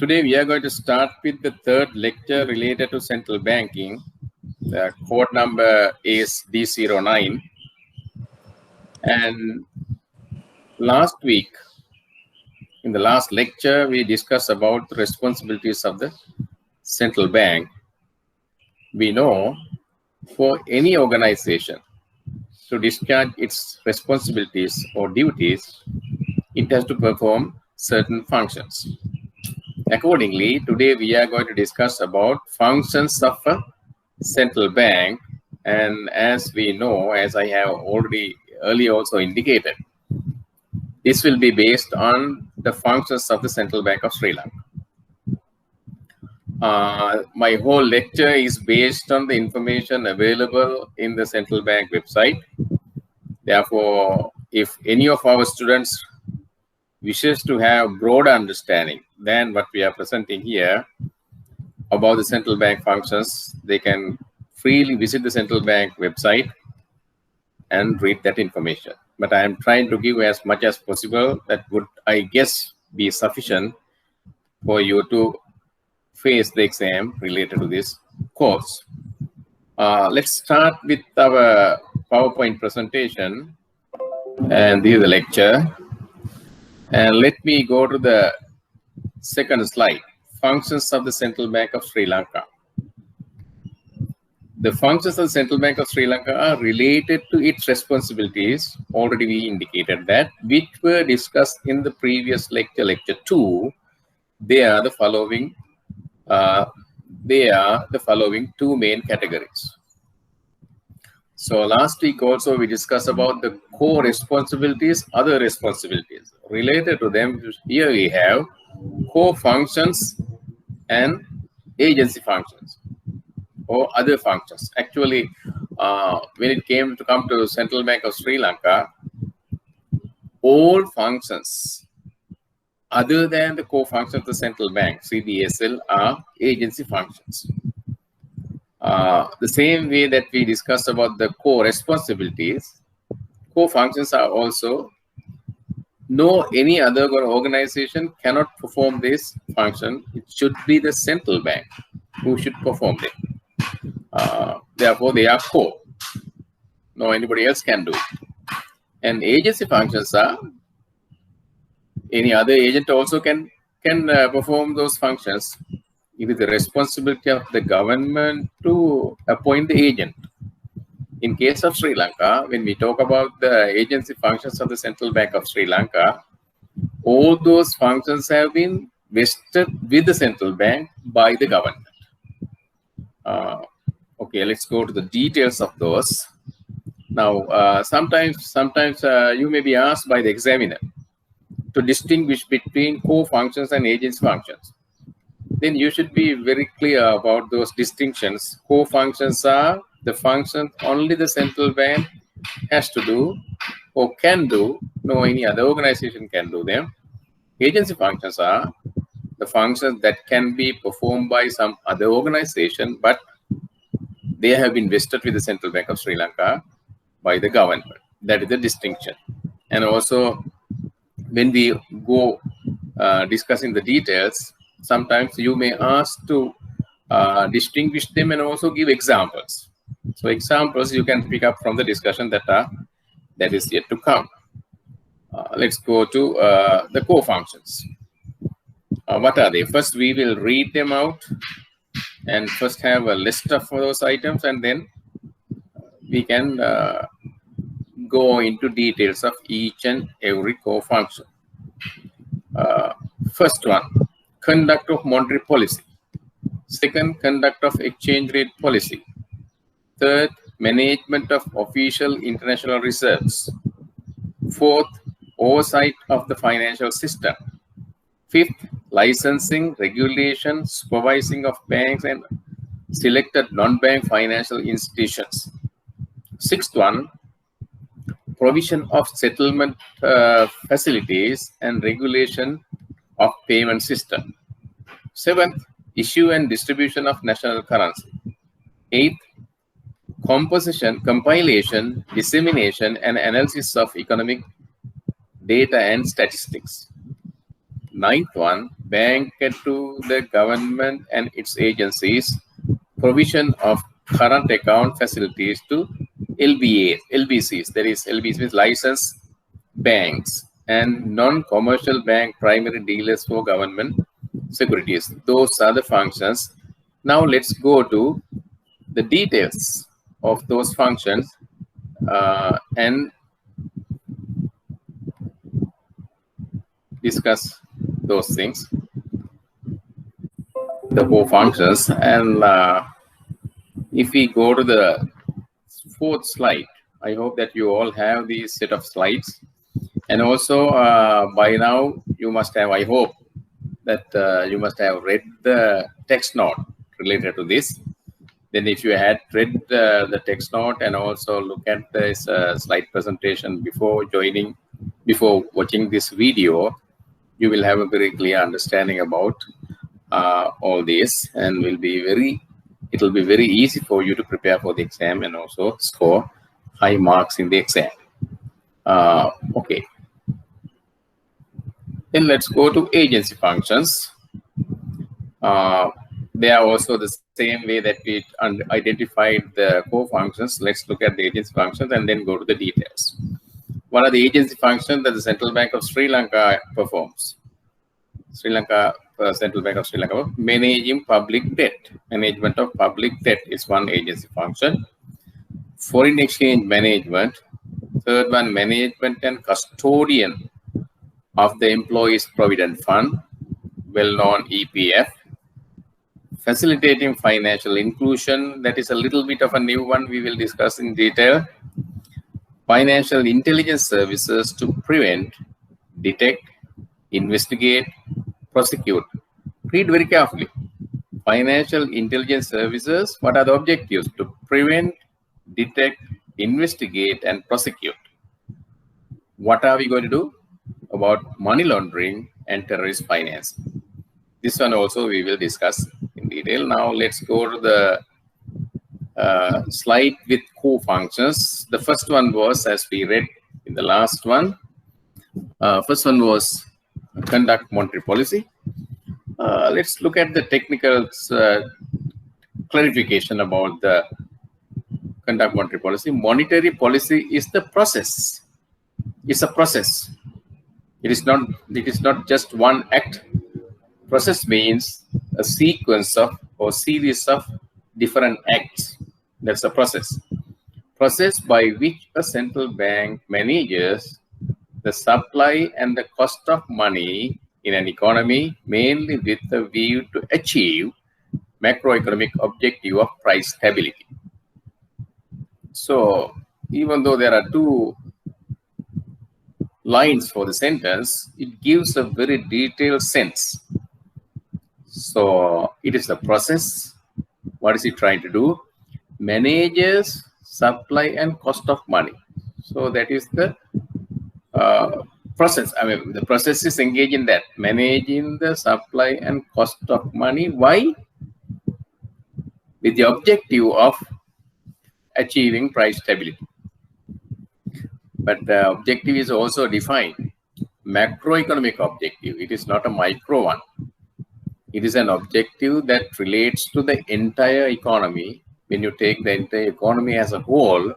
Today we are going to start with the third lecture related to central banking. The code number is D09. And last week, in the last lecture, we discussed about the responsibilities of the central bank. We know for any organization to discharge its responsibilities or duties, it has to perform certain functions. Accordingly, today we are going to discuss about functions of a central bank. And as we know, as I have already earlier also indicated, this will be based on the functions of the Central Bank of Sri Lanka. My whole lecture is based on the information available in the Central Bank website. Therefore, if any of our students wishes to have broader understanding than what we are presenting here about the central bank functions, they can freely visit the Central Bank website and read that information. But I am trying to give as much as possible that would, I guess, be sufficient for you to face the exam related to this course. Let's start with our PowerPoint presentation. And this is the lecture. And let me go to the second slide, functions of the Central Bank of Sri Lanka. The functions of the Central Bank of Sri Lanka are related to its responsibilities. Already we indicated that, which were discussed in the previous lecture, lecture 2. They are the following two main categories. So last week also we discussed about the core responsibilities, other responsibilities. Related to them, here we have core functions and agency functions or other functions. Actually, when it come to Central Bank of Sri Lanka, all functions other than the core functions of the central bank, CBSL, are agency functions. The same way that we discussed about the core responsibilities, core functions are also any other organization cannot perform this function. It should be the central bank who should perform it. Therefore, they are core. No, anybody else can do it. And agency functions are any other agent also can perform those functions. It is the responsibility of the government to appoint the agent. In case of Sri Lanka, when we talk about the agency functions of the Central Bank of Sri Lanka, all those functions have been vested with the central bank by the government. Okay, let's go to the details of those. Now, sometimes you may be asked by the examiner to distinguish between core functions and agency functions. Then you should be very clear about those distinctions. Core functions are the functions only the central bank has to do or can do. No any other organization can do them. Agency functions are the functions that can be performed by some other organization, but they have been vested with the Central Bank of Sri Lanka by the government. That is the distinction. And also, when we go discussing the details, sometimes you may ask to distinguish them and also give examples. So examples you can pick up from the discussion that is yet to come. Let's go to the core functions. What are they? First, we will read them out and first have a list of those items, and then we can go into details of each and every core function. First one, conduct of monetary policy. Second, conduct of exchange rate policy. Third, management of official international reserves. Fourth, oversight of the financial system. Fifth, licensing, regulation, supervising of banks and selected non-bank financial institutions. Sixth one, provision of settlement facilities and regulation of payment system. Seventh, issue and distribution of national currency. Eighth, composition, compilation, dissemination, and analysis of economic data and statistics. Ninth one, bank to the government and its agencies, provision of current account facilities to LBCs, that is LBCs, licensed banks, and non-commercial bank primary dealers for government securities. Those are the functions. Now let's go to the details of those functions and discuss those things, the four functions. And if we go to the fourth slide, I hope that you all have these set of slides. And also by now you must have, I hope that you must have read the text note related to this. Then if you had read the text note and also look at this slide presentation before watching this video, you will have a very clear understanding about all this, and it will be very easy for you to prepare for the exam and also score high marks in the exam. Okay. Then let's go to agency functions. They are also the same way that we identified the core functions. Let's look at the agency functions and then go to the details. What are the agency functions that the Central Bank of Sri Lanka performs? Central Bank of Sri Lanka, managing public debt. Management of public debt is one agency function. Foreign exchange management. Third one, management and custodian of the Employees Provident Fund, well-known EPF. Facilitating financial inclusion, that is a little bit of a new one we will discuss in detail. Financial intelligence services to prevent, detect, investigate, prosecute. Read very carefully. Financial intelligence services, what are the objectives? To prevent, detect, investigate, and prosecute. What are we going to do about money laundering and terrorist finance? This one also we will discuss in detail. Now let's go to the slide with core functions. The first one was, as we read in the last one, first one was conduct monetary policy. Let's look at the technical clarification about the conduct monetary policy. Monetary policy is the process. It's a process. It is not just one act. Process means a sequence of or series of different acts. That's a process. Process by which a central bank manages the supply and the cost of money in an economy, mainly with the view to achieve macroeconomic objective of price stability. So even though there are two lines for the sentence, it gives a very detailed sense. So it is the process. What is it trying to do? Manages supply and cost of money. So that is the process. I mean, the process is engaged in that, managing the supply and cost of money. Why? With the objective of achieving price stability. But the objective is also defined. Macroeconomic objective. It is not a micro one. It is an objective that relates to the entire economy. When you take the entire economy as a whole,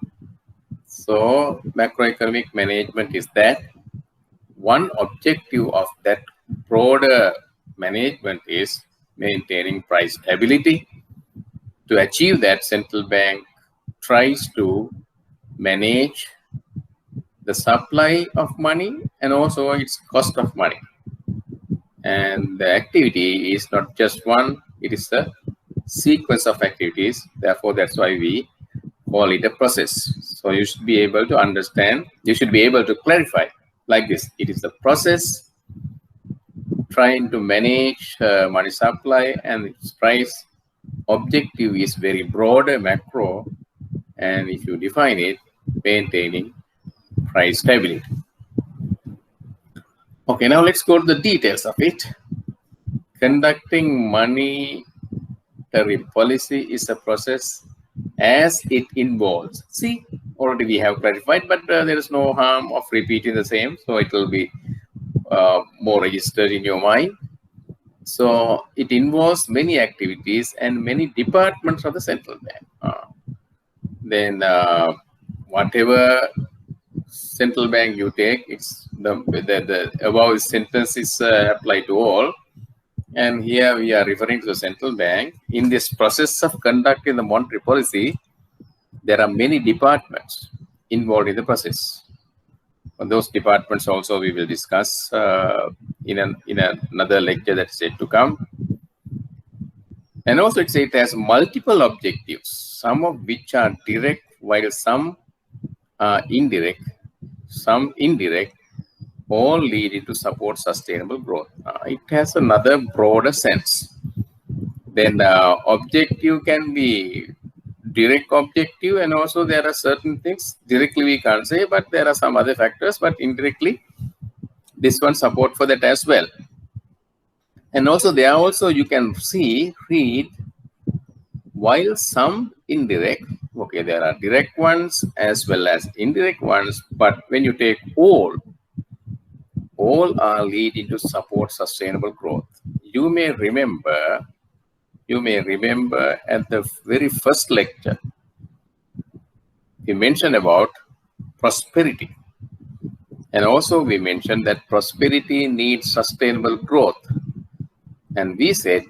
so macroeconomic management is that. One objective of that broader management is maintaining price stability. To achieve that, central bank tries to manage the supply of money and also its cost of money. And the activity is not just one, it is a sequence of activities. Therefore, that's why we call it a process. So you should be able to understand, you should be able to clarify like this. It is a process trying to manage money supply and its price. Objective is very broad, macro, and if you define it, maintaining price stability. Okay, now let's go to the details of it. Conducting monetary policy is a process as it involves. See, already we have clarified, but there is no harm of repeating the same, so it will be more registered in your mind. So it involves many activities and many departments of the central bank. Then whatever central bank you take, it's the above sentence is applied to all. And here we are referring to the central bank. In this process of conducting the monetary policy, there are many departments involved in the process. And those departments also we will discuss in another lecture that's yet to come. And also it has multiple objectives, some of which are direct, while some are indirect, all leading to support sustainable growth. It has another broader sense. Then objective can be direct objective, and also there are certain things directly we can't say, but there are some other factors, but indirectly this one support for that as well. And also there also you can read, while some indirect, okay, there are direct ones as well as indirect ones, but when you take all are leading to support sustainable growth. You may remember at the very first lecture, we mentioned about prosperity. And also we mentioned that prosperity needs sustainable growth. And we said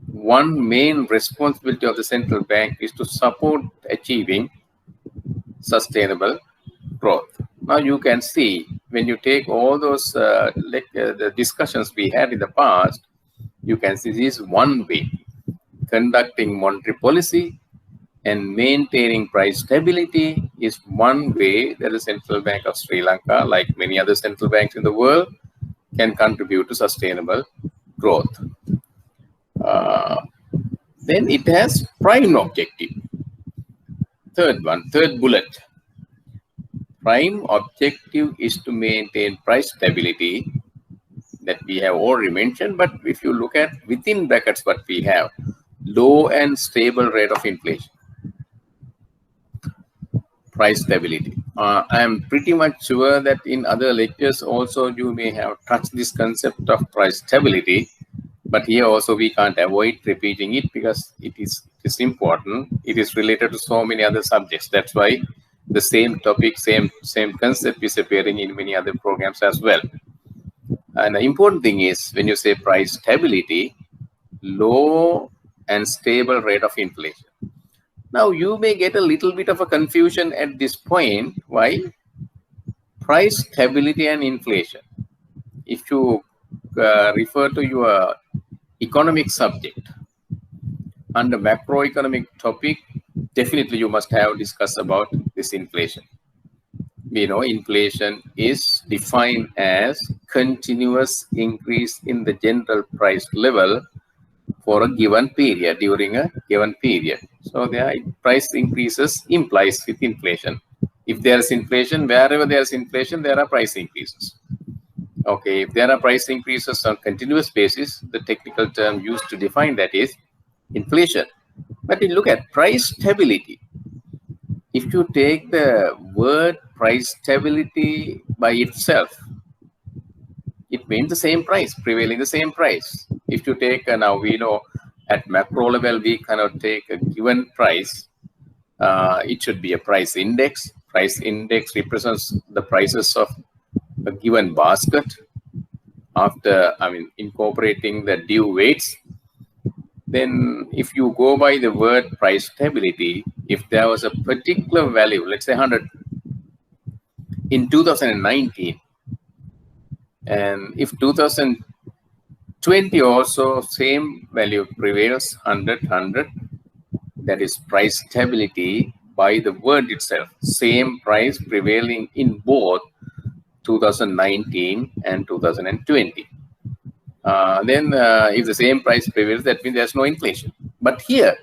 one main responsibility of the central bank is to support achieving sustainable growth. Now you can see, when you take all those the discussions we had in the past, you can see this is one way. Conducting monetary policy and maintaining price stability is one way that the Central Bank of Sri Lanka, like many other central banks in the world, can contribute to sustainable growth. Then it has prime objective. Third bullet. Prime objective is to maintain price stability, that we have already mentioned, but if you look at within brackets what we have, low and stable rate of inflation. Price stability. I am pretty much sure that in other lectures also you may have touched this concept of price stability, but here also we can't avoid repeating it because it is important. It is related to so many other subjects. That's why the same topic, same concept is appearing in many other programs as well. And the important thing is, when you say price stability, low and stable rate of inflation. Now you may get a little bit of a confusion at this point. Why? Price stability and inflation. If you refer to your economic subject under macroeconomic topic, definitely you must have discussed about this inflation. We know inflation is defined as continuous increase in the general price level for a given period, during a given period. So the price increases implies with inflation. If there is inflation, wherever there is inflation, there are price increases. Okay, if there are price increases on continuous basis, the technical term used to define that is inflation. But you look at price stability. If you take the word price stability by itself, it means the same price, prevailing the same price. If you take, now we know at macro level, we cannot take a given price. It should be a price index. Price index represents the prices of a given basket after, incorporating the due weights. Then if you go by the word price stability, if there was a particular value, let's say 100 in 2019, and if 2020 also same value prevails, 100, that is price stability by the word itself, same price prevailing in both 2019 and 2020. Then if the same price prevails, that means there's no inflation. But here,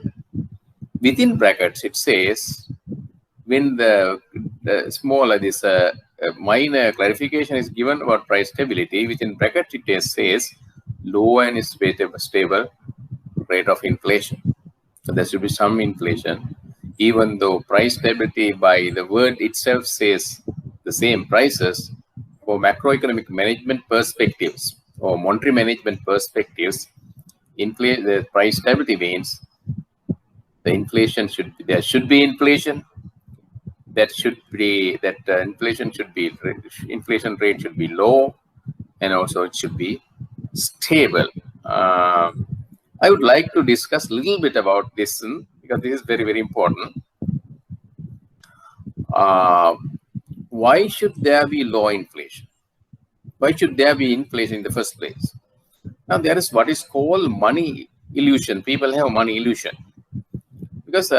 within brackets, it says, when the smaller this minor clarification is given about price stability, within brackets it says low and stable rate of inflation. So there should be some inflation, even though price stability by the word itself says the same prices. For macroeconomic management perspectives, or monetary management perspectives, the price stability means the inflation there should be inflation. Inflation rate should be low, and also it should be stable. I would like to discuss a little bit about this because this is very, very important. Why should there be low inflation? Why should there be inflation in the first place? Now, there is what is called money illusion. People have money illusion because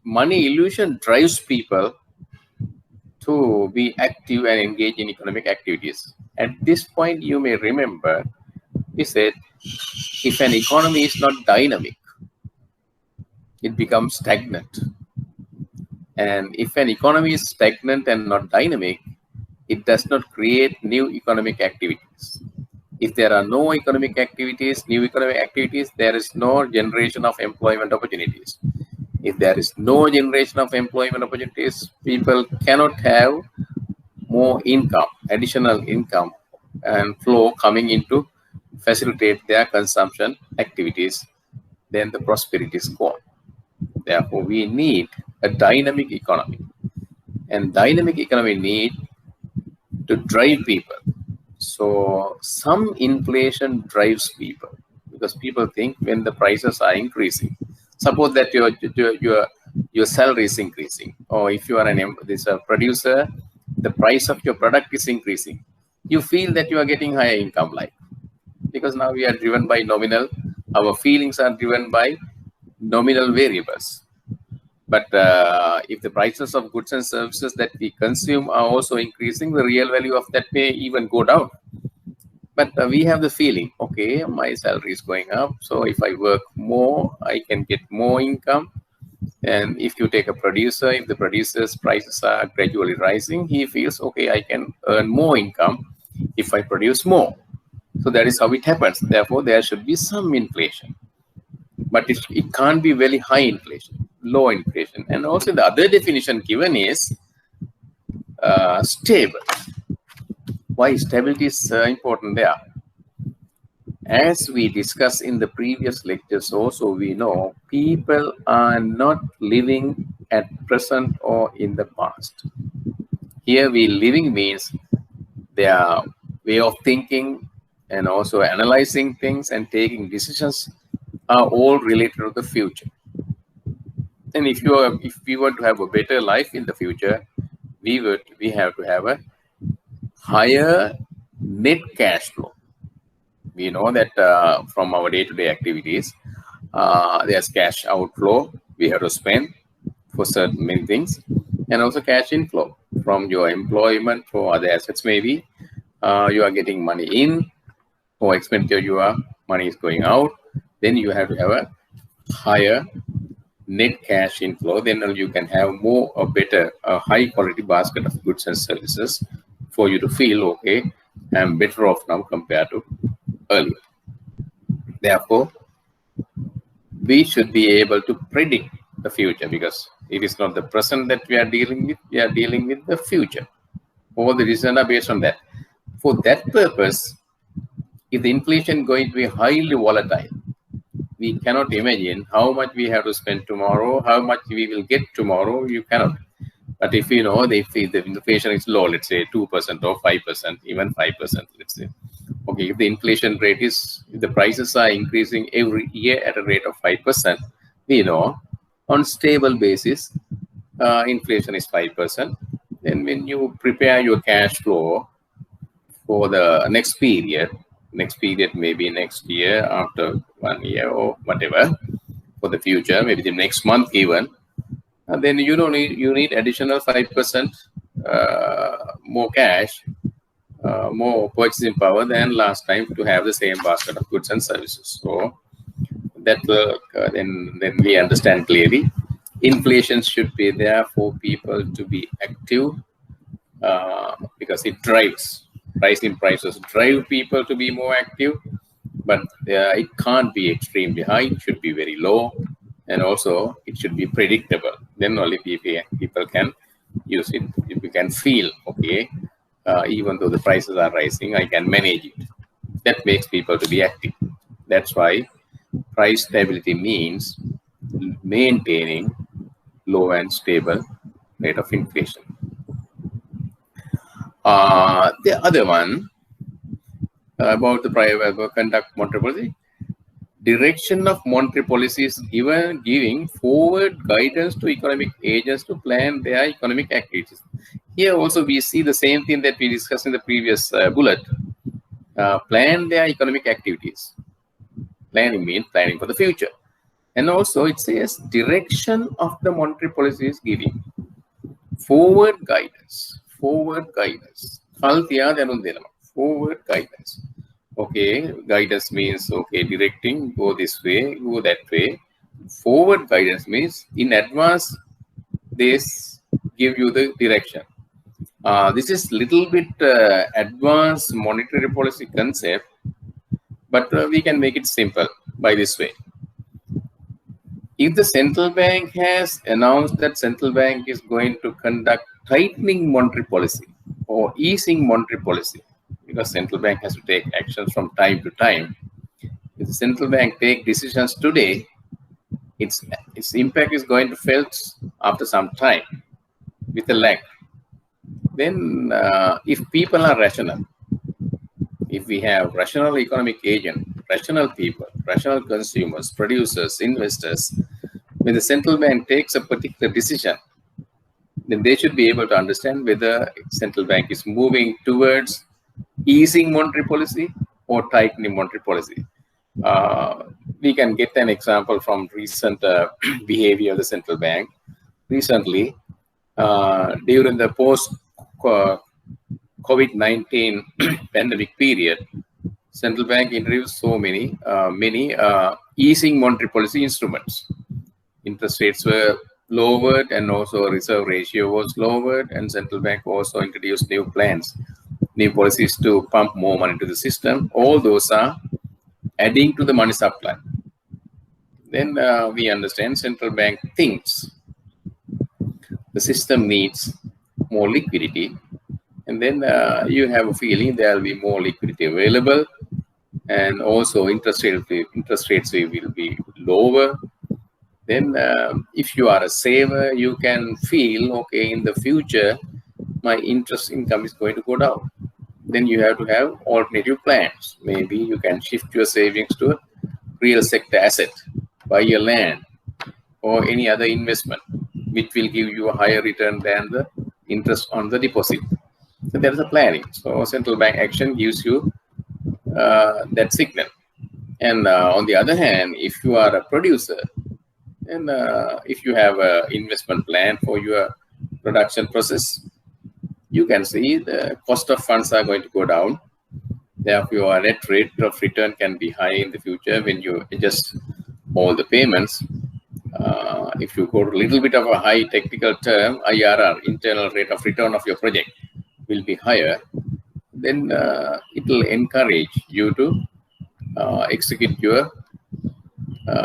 money illusion drives people to be active and engage in economic activities. At this point, you may remember we said if an economy is not dynamic, it becomes stagnant. And if an economy is stagnant and not dynamic, it does not create new economic activities. If there are no economic activities, new economic activities, there is no generation of employment opportunities. If there is no generation of employment opportunities, people cannot have more income, additional income and flow coming in to facilitate their consumption activities, then the prosperity is gone. Therefore, we need a dynamic economy. And dynamic economy need to drive people. So some inflation drives people because people think when the prices are increasing, suppose that your salary is increasing, or if you are a producer, the price of your product is increasing, you feel that you are getting higher income life because now we are driven by nominal. Our feelings are driven by nominal variables. But if the prices of goods and services that we consume are also increasing, the real value of that may even go down. But we have the feeling, okay, my salary is going up. So if I work more, I can get more income. And if you take a producer, if the producer's prices are gradually rising, he feels, okay, I can earn more income if I produce more. So that is how it happens. Therefore, there should be some inflation. But it can't be very high inflation, low inflation. And also the other definition given is stable. Why stability is important there? As we discussed in the previous lectures also, we know people are not living at present or in the past. Here we living means their way of thinking and also analyzing things and taking decisions are all related to the future. And if we want to have a better life in the future, we have to have a higher net cash flow. We know that from our day-to-day activities, there's cash outflow we have to spend for certain many things, and also cash inflow from your employment for other assets. Maybe you are getting money in, for expenditure your money is going out. Then you have to have a higher net cash inflow. Then you can have a better, high quality basket of goods and services for you to feel, okay, I'm better off now compared to earlier. Therefore, we should be able to predict the future because it is not the present that we are dealing with. We are dealing with the future. All the reasons are based on that. For that purpose, if the inflation is going to be highly volatile, we cannot imagine how much we have to spend tomorrow, how much we will get tomorrow. You cannot. But if you know, if the inflation is low, let's say 2% or 5%, even 5%, let's say. Okay, if the inflation rate if the prices are increasing every year at a rate of 5%, we know on stable basis, inflation is 5%. Then when you prepare your cash flow for the next period maybe next year, after 1 year or whatever, for the future, maybe the next month even, and then you need additional 5% more cash, more purchasing power than last time to have the same basket of goods and services. So that then we understand clearly inflation should be there for people to be active because it drives. Rising prices drive people to be more active, but it can't be extremely high. It should be very low, and also it should be predictable. Then only people can use it. If you can feel, okay, even though the prices are rising, I can manage it. That makes people to be active. That's why price stability means maintaining low and stable rate of inflation. The other one about the private conduct monetary policy, direction of monetary policy is giving forward guidance to economic agents to plan their economic activities. Here also we see the same thing that we discussed in the previous bullet. Plan their economic activities. Planning means planning for the future. And also it says direction of the monetary policy is giving forward guidance. Forward guidance. Forward guidance. Okay, guidance means okay, directing, go this way, go that way. Forward guidance means in advance, this give you the direction. This is little bit advanced monetary policy concept, but we can make it simple by this way. If the central bank has announced that central bank is going to conduct tightening monetary policy or easing monetary policy, because central bank has to take actions from time to time. If the central bank take decisions today, its impact is going to felt after some time with a lag. Then if people are rational, if we have rational economic agent, rational people, rational consumers, producers, investors, when the central bank takes a particular decision, then they should be able to understand whether central bank is moving towards easing monetary policy or tightening monetary policy. We can get an example from recent behavior of the central bank. Recently, during the post-COVID-19 pandemic period, central bank introduced so many easing monetary policy instruments. Interest rates were lowered and also reserve ratio was lowered, and central bank also introduced new plans, new policies to pump more money to the system. All those are adding to the money supply. Then we understand central bank thinks the system needs more liquidity, and then you have a feeling there will be more liquidity available, and also interest rates will be lower. Then if you are a saver, you can feel, okay, in the future, my interest income is going to go down. Then you have to have alternative plans. Maybe you can shift your savings to a real sector asset, buy a land or any other investment, which will give you a higher return than the interest on the deposit. So there is a planning. So central bank action gives you that signal. And on the other hand, if you are a producer, and if you have an investment plan for your production process, you can see the cost of funds are going to go down. Therefore, your net rate of return can be high in the future when you adjust all the payments. If you go to a little bit of a high technical term, IRR, internal rate of return of your project, will be higher, then it will encourage you to execute your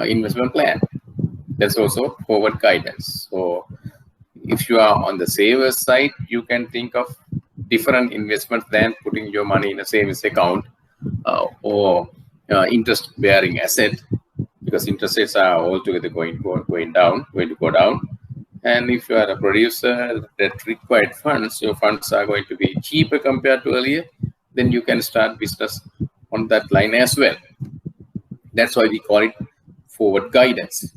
investment plan. That's also forward guidance. So if you are on the saver side, you can think of different investments than putting your money in a savings account or interest-bearing asset, because interest rates are altogether going to go down. And if you are a producer that required funds, your funds are going to be cheaper compared to earlier, then you can start business on that line as well. That's why we call it forward guidance.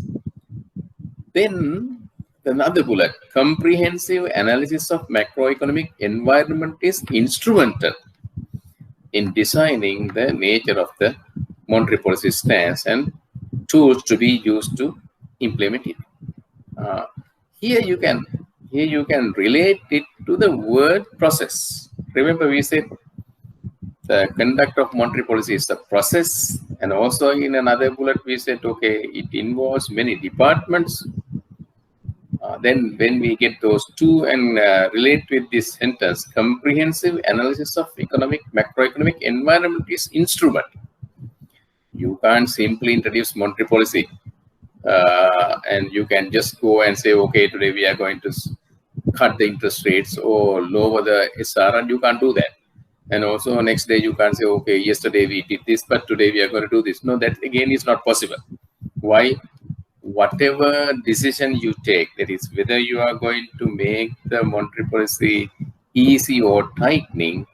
Then another bullet, comprehensive analysis of macroeconomic environment is instrumental in designing the nature of the monetary policy stance and tools to be used to implement it. Here you can relate it to the word process. Remember, we said the conduct of monetary policy is a process, and also in another bullet we said, okay, it involves many departments. Then when we get those two and relate with this sentence, comprehensive analysis of macroeconomic environment is instrument. You can't simply introduce monetary policy and you can just go and say, okay, today we are going to cut the interest rates or lower the SR, and you can't do that. And also next day you can't say, okay, yesterday we did this, but today we are going to do this. No, that again is not possible. Why? Whatever decision you take, that is whether you are going to make the monetary policy easy or tightening,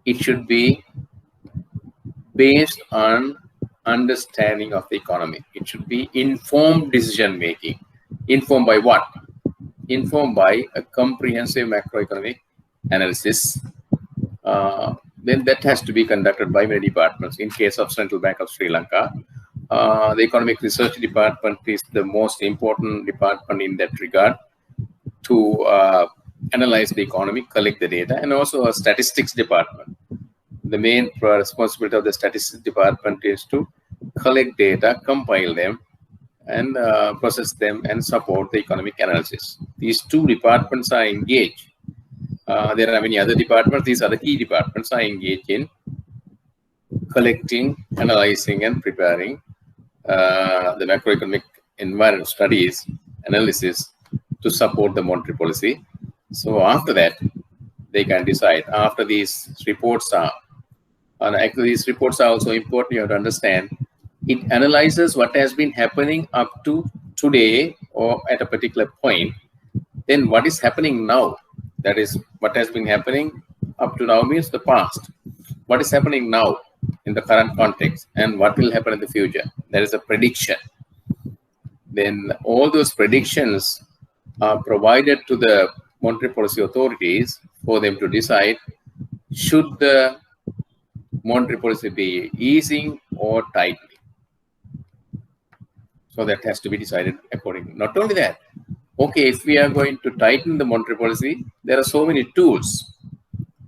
it should be based on understanding of the economy. It should be informed decision making. Informed by what? Informed by a comprehensive macroeconomic analysis. Then that has to be conducted by many departments. In case of Central Bank of Sri Lanka, the Economic Research Department is the most important department in that regard to analyze the economy, collect the data, and also a statistics department. The main responsibility of the statistics department is to collect data, compile them, and process them and support the economic analysis. These two departments are engaged. There are many other departments. These are the key departments are engaged in collecting, analyzing, and preparing the macroeconomic environment studies, analysis to support the monetary policy. So after that, they can decide. After these reports are, and actually these reports are also important. You have to understand. It analyzes what has been happening up to today or at a particular point. Then what is happening now? That is, what has been happening up to now means the past. What is happening now in the current context, and what will happen in the future? There is a prediction. Then all those predictions are provided to the monetary policy authorities for them to decide, should the monetary policy be easing or tightening? So that has to be decided accordingly. Not only that, okay, if we are going to tighten the monetary policy, there are so many tools.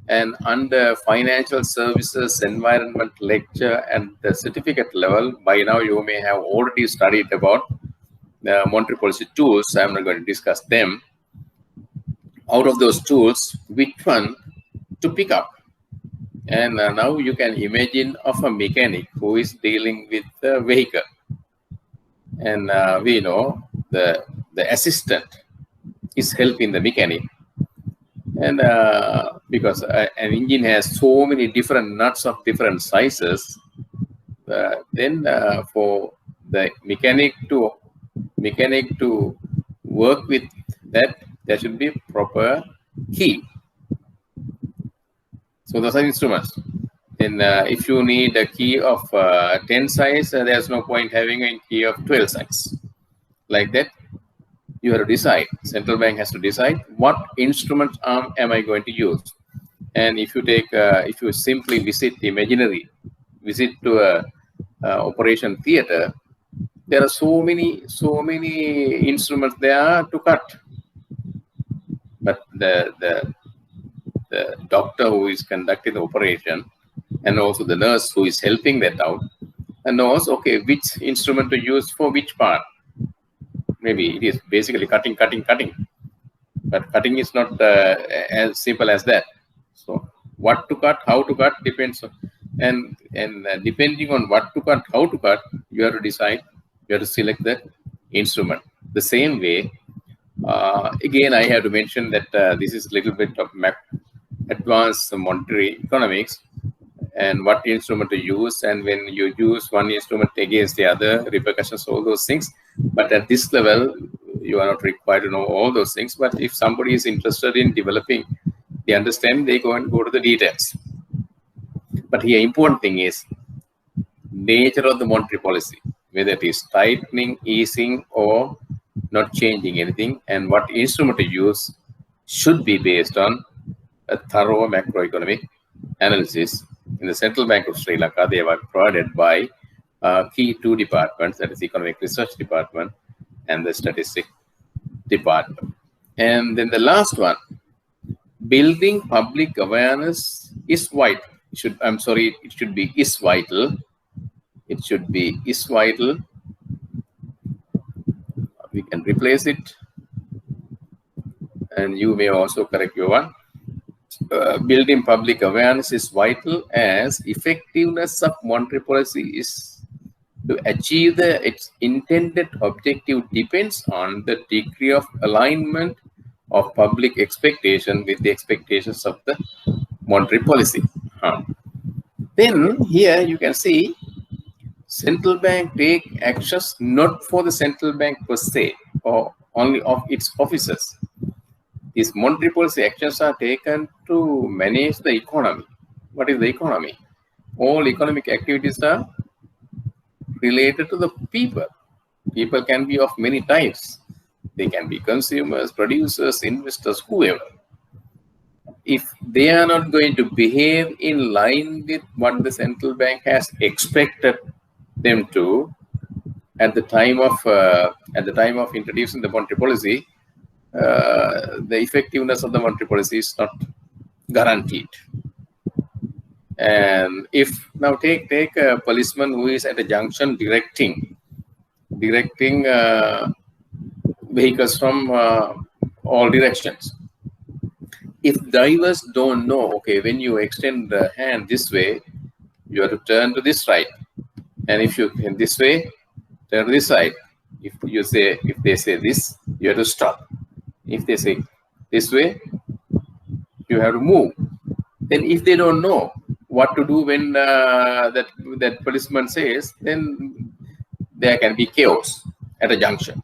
And under financial services environment lecture and the certificate level, by now you may have already studied about the monetary policy tools. I'm not going to discuss them. Out of those tools, which one to pick up? And now you can imagine of a mechanic who is dealing with the vehicle. And we know the assistant is helping the mechanic. And because an engine has so many different nuts of different sizes, then for the mechanic to work with that, there should be proper key. So those are instruments. Then if you need a key of 10 size, there's no point having a key of 12 size. Like that, you have to decide. Central bank has to decide what instrument arm am I going to use. And if you take, if you simply visit to a operation theater, there are so many instruments there to cut. But the doctor who is conducting the operation, and also the nurse who is helping that out, and knows, okay, which instrument to use for which part. Maybe it is basically cutting. But cutting is not as simple as that. So what to cut, how to cut depends on, and depending on what to cut, how to cut, you have to decide, you have to select the instrument. The same way, again, I have to mention that this is a little bit of advanced monetary economics, and what instrument to use, and when you use one instrument against the other, repercussions, all those things. But at this level, you are not required to know all those things. But if somebody is interested in developing the understanding, they go to the details. But here, important thing is nature of the monetary policy, whether it is tightening, easing, or not changing anything, and what instrument to use should be based on a thorough macroeconomic analysis. In the Central Bank of Sri Lanka, they were provided by key two departments, that is Economic Research Department and the Statistics Department. And then the last one, building public awareness is vital. It should be is vital. It should be is vital. We can replace it. And you may also correct your one. Building public awareness is vital, as effectiveness of monetary policy is to achieve its intended objective depends on the degree of alignment of public expectation with the expectations of the monetary policy. Then here you can see central bank take actions not for the central bank per se or only of its officers. These monetary policy actions are taken to manage the economy. What is the economy? All economic activities are related to the people. People can be of many types. They can be consumers, producers, investors, whoever. If they are not going to behave in line with what the central bank has expected them to at the time of introducing the monetary policy, the effectiveness of the monetary policy is not guaranteed. And if now take a policeman who is at a junction directing vehicles from all directions. If drivers don't know, okay, when you extend the hand this way, you have to turn to this side, and if you can this way, turn to this side. If they say this, you have to stop. If they say this way, you have to move. Then if they don't know what to do when that policeman says, then there can be chaos at a junction.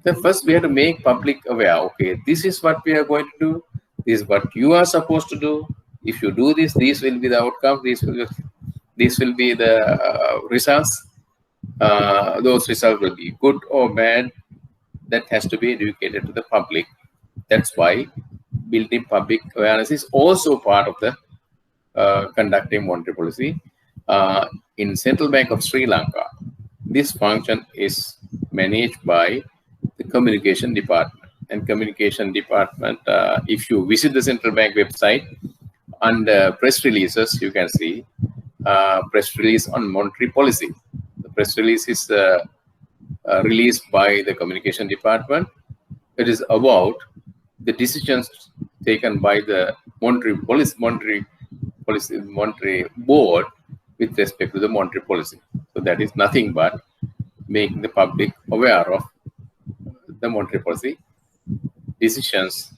Then first we have to make public aware. Okay, this is what we are going to do. This is what you are supposed to do. If you do this, these will be the outcome. These will be the results. Those results will be good or bad. That has to be educated to the public. That's why building public awareness is also part of the conducting monetary policy. In Central Bank of Sri Lanka, this function is managed by the communication department. And communication department, if you visit the central bank website, under press releases, you can see press release on monetary policy. The press release is released by the communication department. It is about the decisions taken by the monetary board with respect to the monetary policy. So that is nothing but making the public aware of the monetary policy decisions,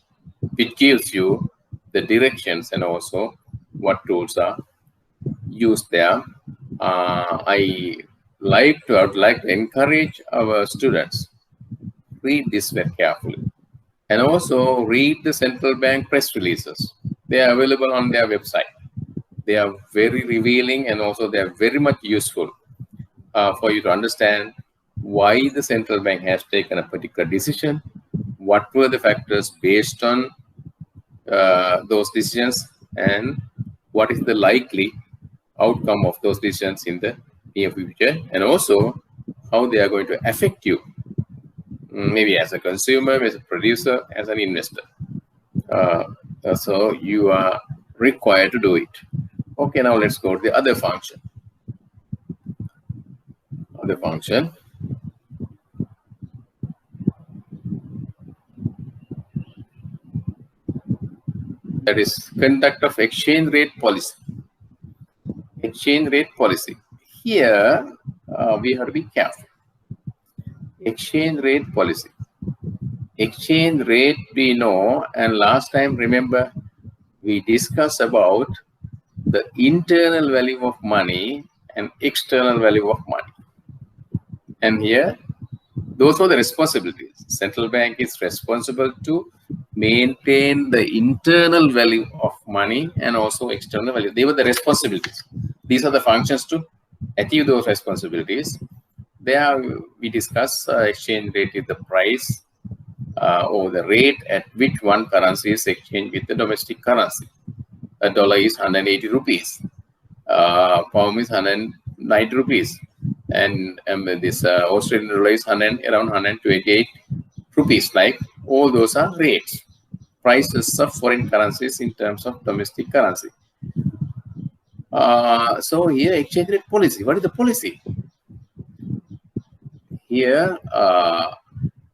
which gives you the directions and also what tools are used there. I would like to encourage our students, read this very carefully, and also read the central bank press releases. They are available on their website. They are very revealing, and also they are very much useful for you to understand why the central bank has taken a particular decision, what were the factors based on those decisions, and what is the likely outcome of those decisions in the near future, and also how they are going to affect you, maybe as a consumer, as a producer, as an investor. So you are required to do it. Okay, now let's go to the other function. Other function. That is conduct of exchange rate policy. Exchange rate policy. Here we have to be careful. Exchange rate policy. Exchange rate we know, and last time remember we discussed about the internal value of money and external value of money. And here those are the responsibilities. Central bank is responsible to maintain the internal value of money and also external value. They were the responsibilities. These are the functions to achieve those responsibilities. There we discuss exchange rate is the price or the rate at which one currency is exchanged with the domestic currency. A dollar is 180 rupees. Pound is 190 rupees. And this Australian dollar is around 128 rupees. Like all those are rates, prices of foreign currencies in terms of domestic currency. So here exchange rate policy. What is the policy? Here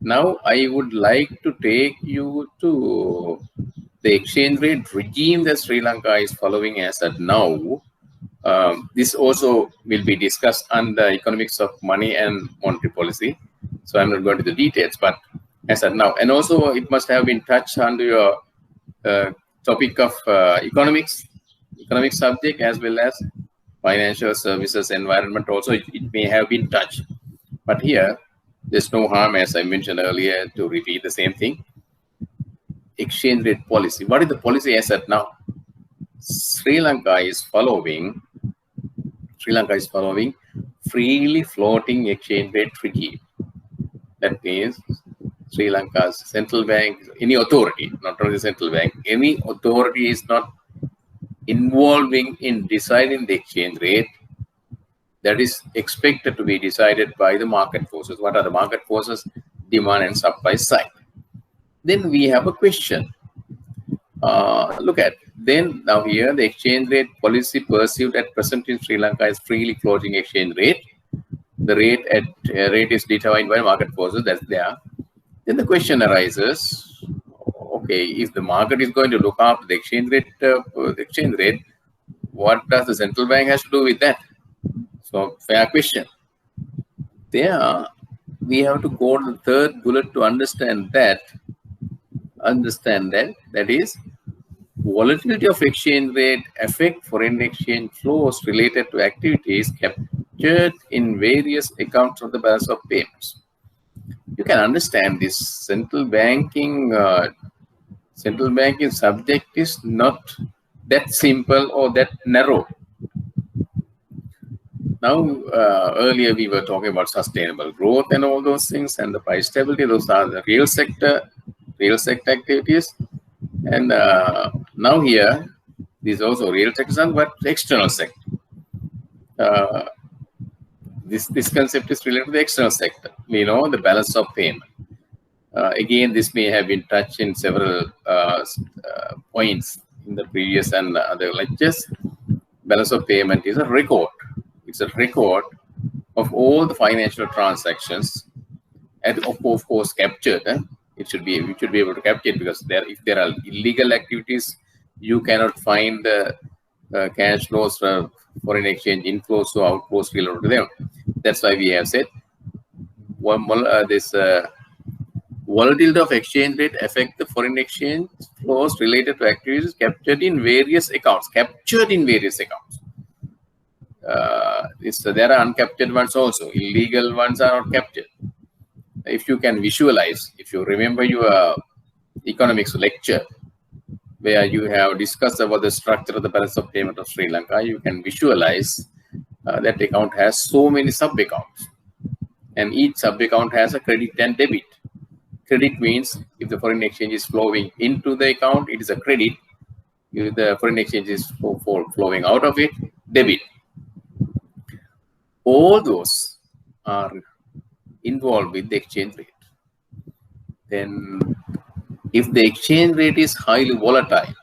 now I would like to take you to the exchange rate regime that Sri Lanka is following as at now. This also will be discussed under economics of money and monetary policy. So I'm not going to the details, but as at now, and also it must have been touched under your topic of economics economic subject as well as financial services environment also, it may have been touched. But here, there's no harm, as I mentioned earlier, to repeat the same thing. Exchange rate policy. What is the policy as at now? Sri Lanka is following freely floating exchange rate regime. That means Sri Lanka's central bank, any authority, not only the central bank, any authority is not involving in deciding the exchange rate. That is expected to be decided by the market forces. What are the market forces? Demand and supply side. Then we have a question. Look at, then now here the exchange rate policy pursued at present in Sri Lanka is freely floating exchange rate. The rate is determined by market forces, that's there. Then the question arises, okay, if the market is going to look after the exchange rate, what does the central bank has to do with that? So, fair question. There, we have to go to the third bullet to understand that. That is, volatility of exchange rate affect foreign exchange flows related to activities captured in various accounts of the balance of payments. You can understand this central banking subject is not that simple or that narrow. Now, earlier we were talking about sustainable growth and all those things, and the price stability. Those are the real sector activities. And now here, this is also real sector, but external sector. This concept is related to the external sector. We know the balance of payment. Again, this may have been touched in several points in the previous and other lectures. Balance of payment is a record. It's a record of all the financial transactions, and of course captured. We should be able to capture it, because if there are illegal activities, you cannot find the cash flows, foreign exchange inflows or outflows related to them. That's why we have said this volatility of exchange rate affect the foreign exchange flows related to activities captured in various accounts. There are uncaptured ones also. Illegal ones are not captured. If you can visualize, if you remember your economics lecture, where you have discussed about the structure of the balance of payment of Sri Lanka, you can visualize that account has so many sub-accounts. And each sub-account has a credit and debit. Credit means if the foreign exchange is flowing into the account, it is a credit. If the foreign exchange is flowing out of it, debit. All those are involved with the exchange rate. Then, if the exchange rate is highly volatile,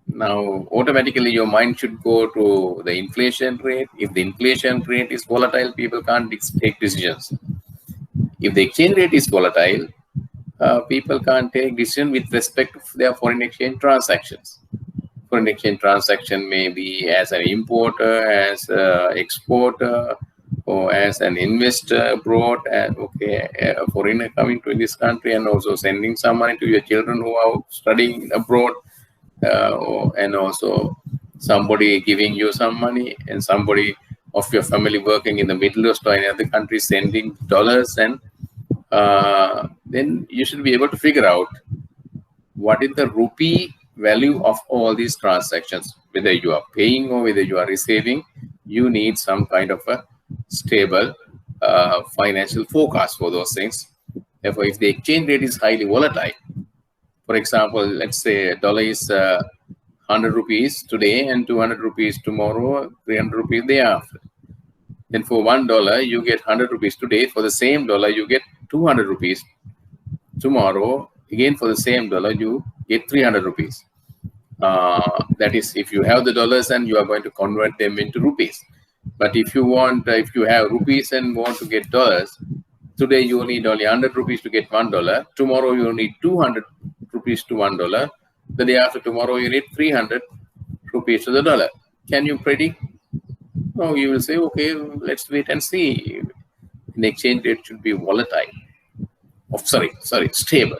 now automatically your mind should go to the inflation rate. If the inflation rate is volatile, people can't take decisions. If the exchange rate is volatile, people can't take decisions with respect to their foreign exchange transactions. Foreign exchange transaction may be as an importer, as an exporter, or as an investor abroad. And a foreigner coming to this country and also sending some money to your children who are studying abroad, and also somebody giving you some money, and somebody of your family working in the Middle East or in other countries sending dollars, and then you should be able to figure out what is the rupee value of all these transactions. Whether you are paying or whether you are receiving, you need some kind of a stable financial forecast for those things. Therefore, if the exchange rate is highly volatile, for example, let's say dollar is 100 rupees today and 200 rupees tomorrow, 300 rupees day after. Then for $1, you get 100 rupees today. For the same dollar, you get 200 rupees tomorrow. Again, for the same dollar, you get 300 rupees. That is, if you have the dollars and you are going to convert them into rupees. But if you have rupees and want to get dollars, today you need only 100 rupees to get $1. Tomorrow you need 200 rupees to $1. The day after tomorrow you need 300 rupees to the dollar. Can you predict? No, you will say, okay, let's wait and see. The exchange rate should be volatile. Stable,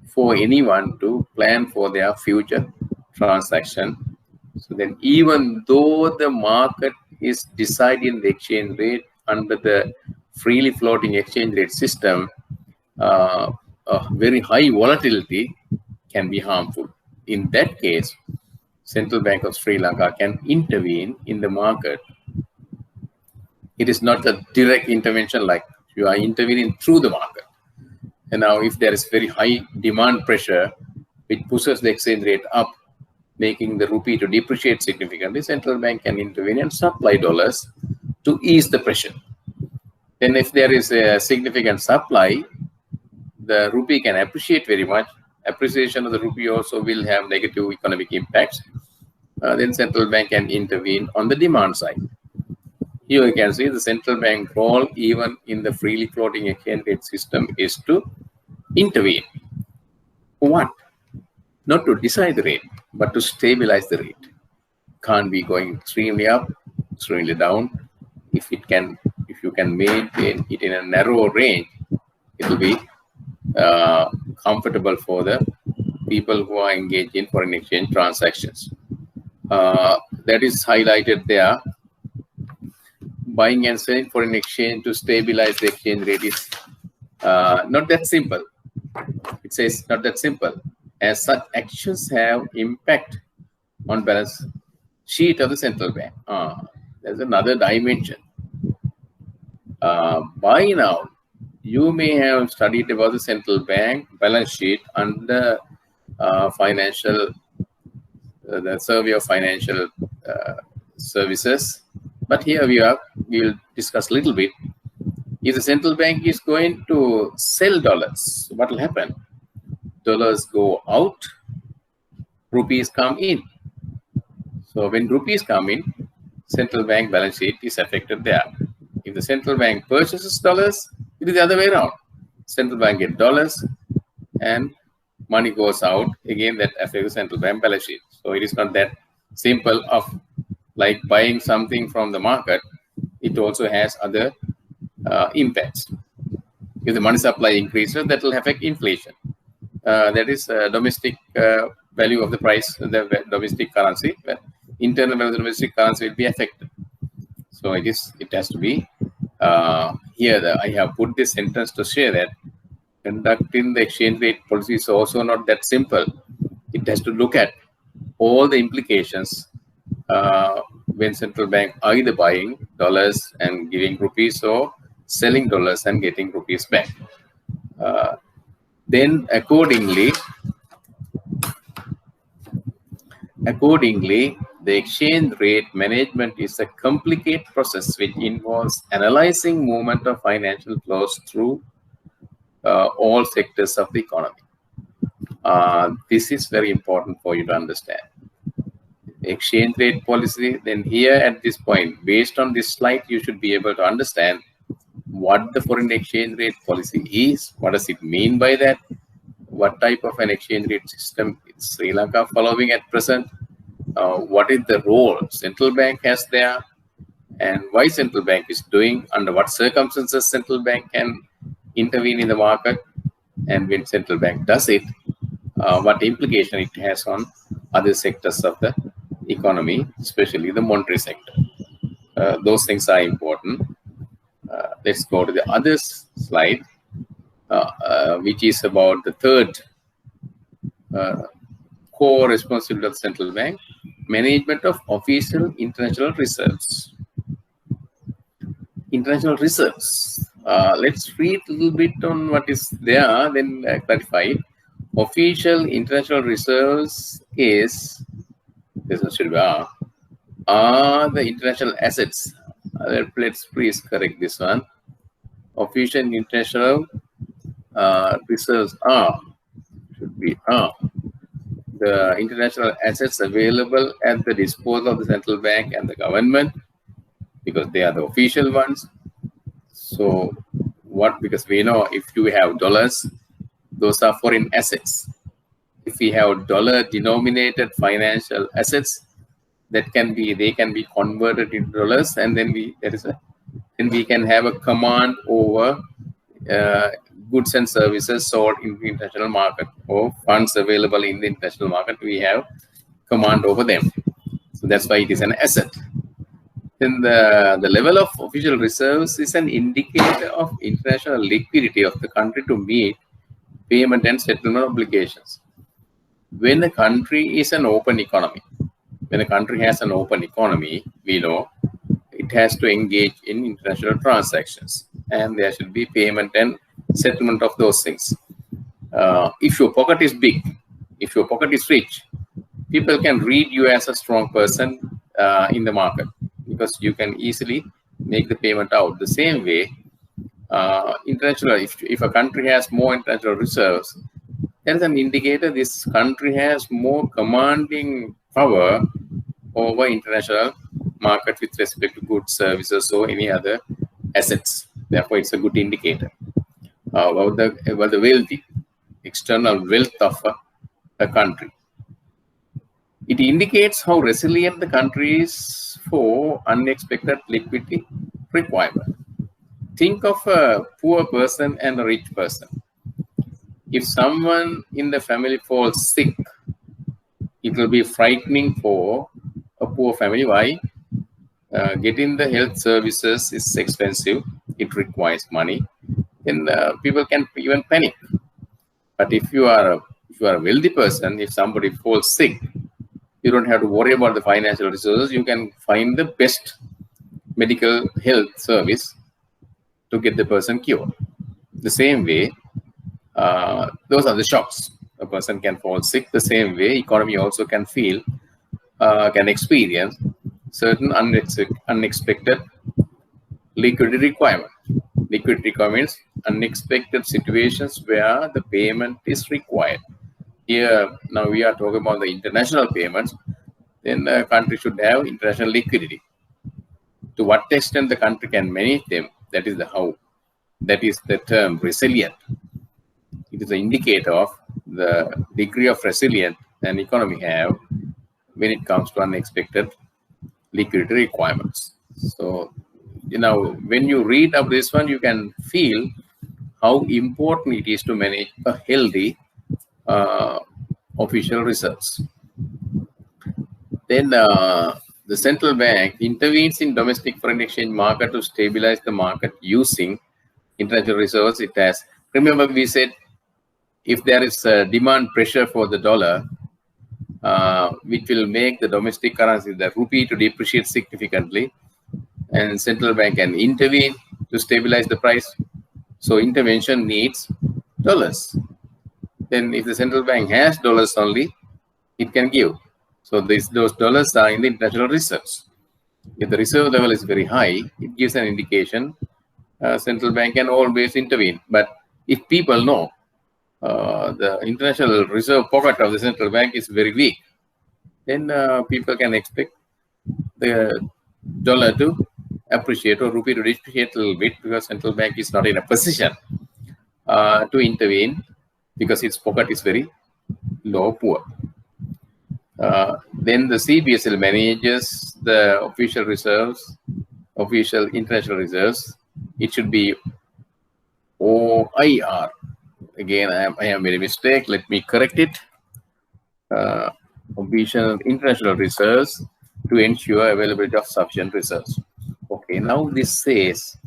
for anyone to plan for their future transaction. So then even though the market is deciding the exchange rate under the freely floating exchange rate system, a very high volatility can be harmful. In that case, Central Bank of Sri Lanka can intervene in the market. It is not a direct intervention like you are intervening through the market. And now if there is very high demand pressure, which pushes the exchange rate up, making the rupee to depreciate significantly, Central Bank can intervene and supply dollars to ease the pressure. Then if there is a significant supply, the rupee can appreciate very much. Appreciation of the rupee also will have negative economic impacts. Then Central Bank can intervene on the demand side. Here you can see the Central Bank role even in the freely floating exchange rate system is to intervene. What? Not to decide the rate, but to stabilize the rate. Can't be going extremely up, extremely down. If you can maintain it in a narrow range, it will be comfortable for the people who are engaged in foreign exchange transactions. That is highlighted there. Buying and selling foreign exchange to stabilize the exchange rate is not that simple. It says not that simple, as such actions have impact on balance sheet of the central bank. There's another dimension. By now, you may have studied about the central bank balance sheet under the survey of financial services. But here we'll discuss a little bit. If the central bank is going to sell dollars, what will happen? Dollars go out, rupees come in. So when rupees come in, central bank balance sheet is affected there. If the central bank purchases dollars, it is the other way around. Central bank gets dollars and money goes out. Again, that affects the central bank balance sheet. So it is not that simple of like buying something from the market. It also has other impacts. If the money supply increases, that will affect inflation. That is domestic value of the price, the domestic currency. Internal value of the domestic currency will be affected. So it has to be here. I have put this sentence to say that conducting the exchange rate policy is also not that simple. It has to look at all the implications when central bank either buying dollars and giving rupees or selling dollars and getting rupees back. Then accordingly, the exchange rate management is a complicated process which involves analyzing movement of financial flows through all sectors of the economy. This is very important for you to understand. Exchange rate policy, then here at this point, based on this slide, you should be able to understand what the foreign exchange rate policy is, what does it mean by that, what type of an exchange rate system is Sri Lanka following at present, what is the role central bank has there, and why central bank is doing, under what circumstances central bank can intervene in the market, and when central bank does it, what implication it has on other sectors of the economy, especially the monetary sector. Those things are important. Let's go to the other slide, which is about the third core responsibility of the central bank, management of official international reserves. International reserves. Let's read a little bit on what is there, then clarify. Official international reserves are the international assets. Let's please correct this one. Official international reserves should be the international assets available at the disposal of the central bank and the government, because they are the official ones. So because we know if you have dollars, those are foreign assets. If we have dollar denominated financial assets, they can be converted into dollars, and then we can have a command over goods and services sold in the international market, or funds available in the international market. We have command over them. So So that's why it is an asset. Then the level of official reserves is an indicator of international liquidity of the country to meet payment and settlement obligations. When a country is an open economy, when a country has an open economy, we know it has to engage in international transactions, and there should be payment and settlement of those things. If your pocket is big, if your pocket is rich, people can read you as a strong person in the market, because you can easily make the payment out. The same way, international, if a country has more international reserves, there is an indicator this country has more commanding power over international market with respect to goods, services, or any other assets. Therefore, it's a good indicator about the wealthy, external wealth of a country. It indicates how resilient the country is for unexpected liquidity requirement. Think of a poor person and a rich person. If someone in the family falls sick, it will be frightening for a poor family. Why? Getting the health services is expensive. It requires money. Then people can even panic. But if you are a wealthy person, if somebody falls sick, you don't have to worry about the financial resources. You can find the best medical health service to get the person cured. The same way, those are the shocks. A person can fall sick. The same way, economy also can experience certain unexpected liquidity requirement. Liquidity requirements, unexpected situations where the payment is required. Here, now we are talking about the international payments. Then the country should have international liquidity. To what extent the country can manage them, that is the how. That is the term resilient. It is an indicator of the degree of resilience an economy have when it comes to unexpected liquidity requirements. So, when you read up this one, you can feel how important it is to manage a healthy official reserves. Then the central bank intervenes in domestic foreign exchange market to stabilize the market using international reserves. It has, remember we said, if there is a demand pressure for the dollar, which will make the domestic currency, the rupee, to depreciate significantly, and central bank can intervene to stabilize the price. So intervention needs dollars. Then if the central bank has dollars only, it can give. So those dollars are in the international reserves. If the reserve level is very high, it gives an indication central bank can always intervene. But if people know the international reserve pocket of the central bank is very weak, then people can expect the dollar to appreciate or rupee to depreciate a little bit, because central bank is not in a position to intervene because its pocket is very low, poor. Then the CBSL manages the official reserves, official international reserves. It should be OIR. Again, I have made a mistake. Let me correct it. Official international reserves to ensure availability of sufficient reserves. Okay, now this says,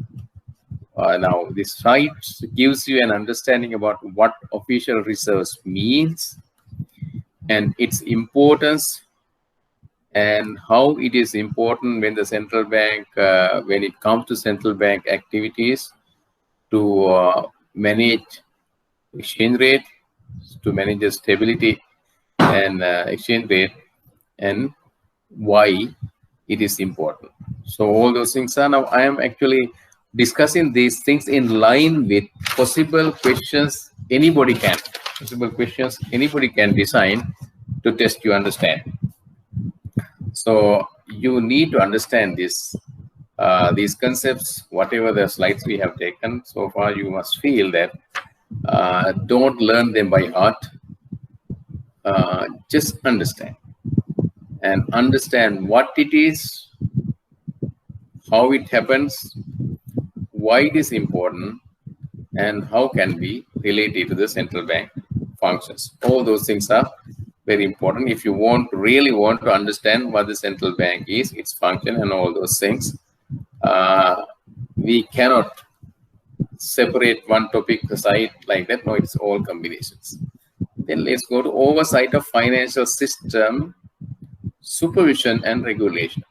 now this slide gives you an understanding about what official reserves means and its importance, and how it is important when the central bank, when it comes to central bank activities to manage exchange rate, to manage the stability and exchange rate, and why it is important. So all those things are, now I am actually discussing these things in line with possible questions anybody can design to test your understanding. So you need to understand this, these concepts, whatever the slides we have taken so far. You must feel that don't learn them by heart. Just understand, and understand what it is, how it happens, why it is important, and how can we relate it to the central bank functions. All those things are Very important. If you really want to understand what the central bank is, its function and all those things, we cannot separate one topic aside like that. No, it's all combinations. Then let's go to oversight of financial system, supervision and regulation.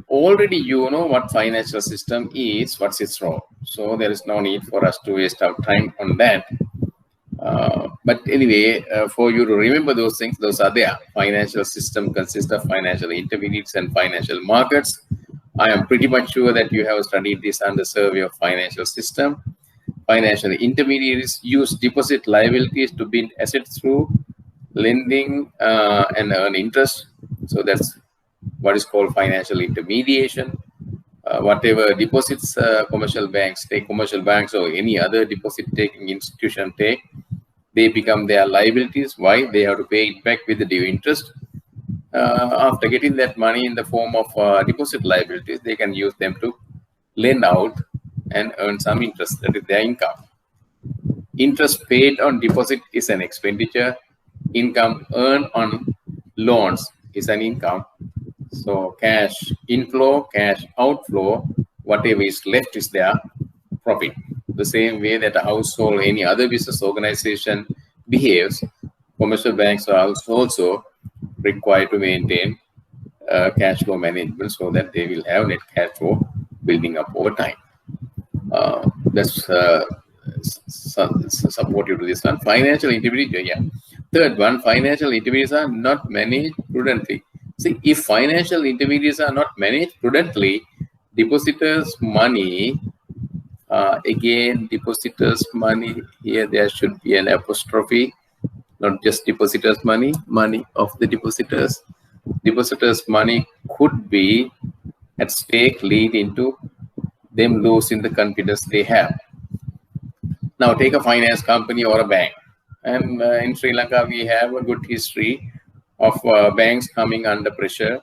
Already you know what financial system is, what's its role. So there is no need for us to waste our time on that. But anyway, for you to remember those things, those are there. Financial system consists of financial intermediaries and financial markets. I am pretty much sure that you have studied this under survey of financial system. Financial intermediaries use deposit liabilities to build assets through lending and earn interest. So that's what is called financial intermediation. Whatever deposits commercial banks or any other deposit taking institution take, they become their liabilities. Why? They have to pay it back with the due interest. After getting that money in the form of deposit liabilities, they can use them to lend out and earn some interest. That is their income. Interest paid on deposit is an expenditure. Income earned on loans is an income. So cash inflow, cash outflow, whatever is left is their profit. The same way that a household or any other business organization behaves, commercial banks are also required to maintain cash flow management so that they will have net cash flow building up over time. That's supportive to this one. Financial intermediaries, yeah. Third one, financial intermediaries are not managed prudently. See, if financial intermediaries are not managed prudently, depositors' money, again, depositors' money, here there should be an apostrophe, not just depositors' money, money of the depositors. Depositors' money could be at stake, leading to them losing the confidence they have. Now, take a finance company or a bank. And in Sri Lanka, we have a good history of banks coming under pressure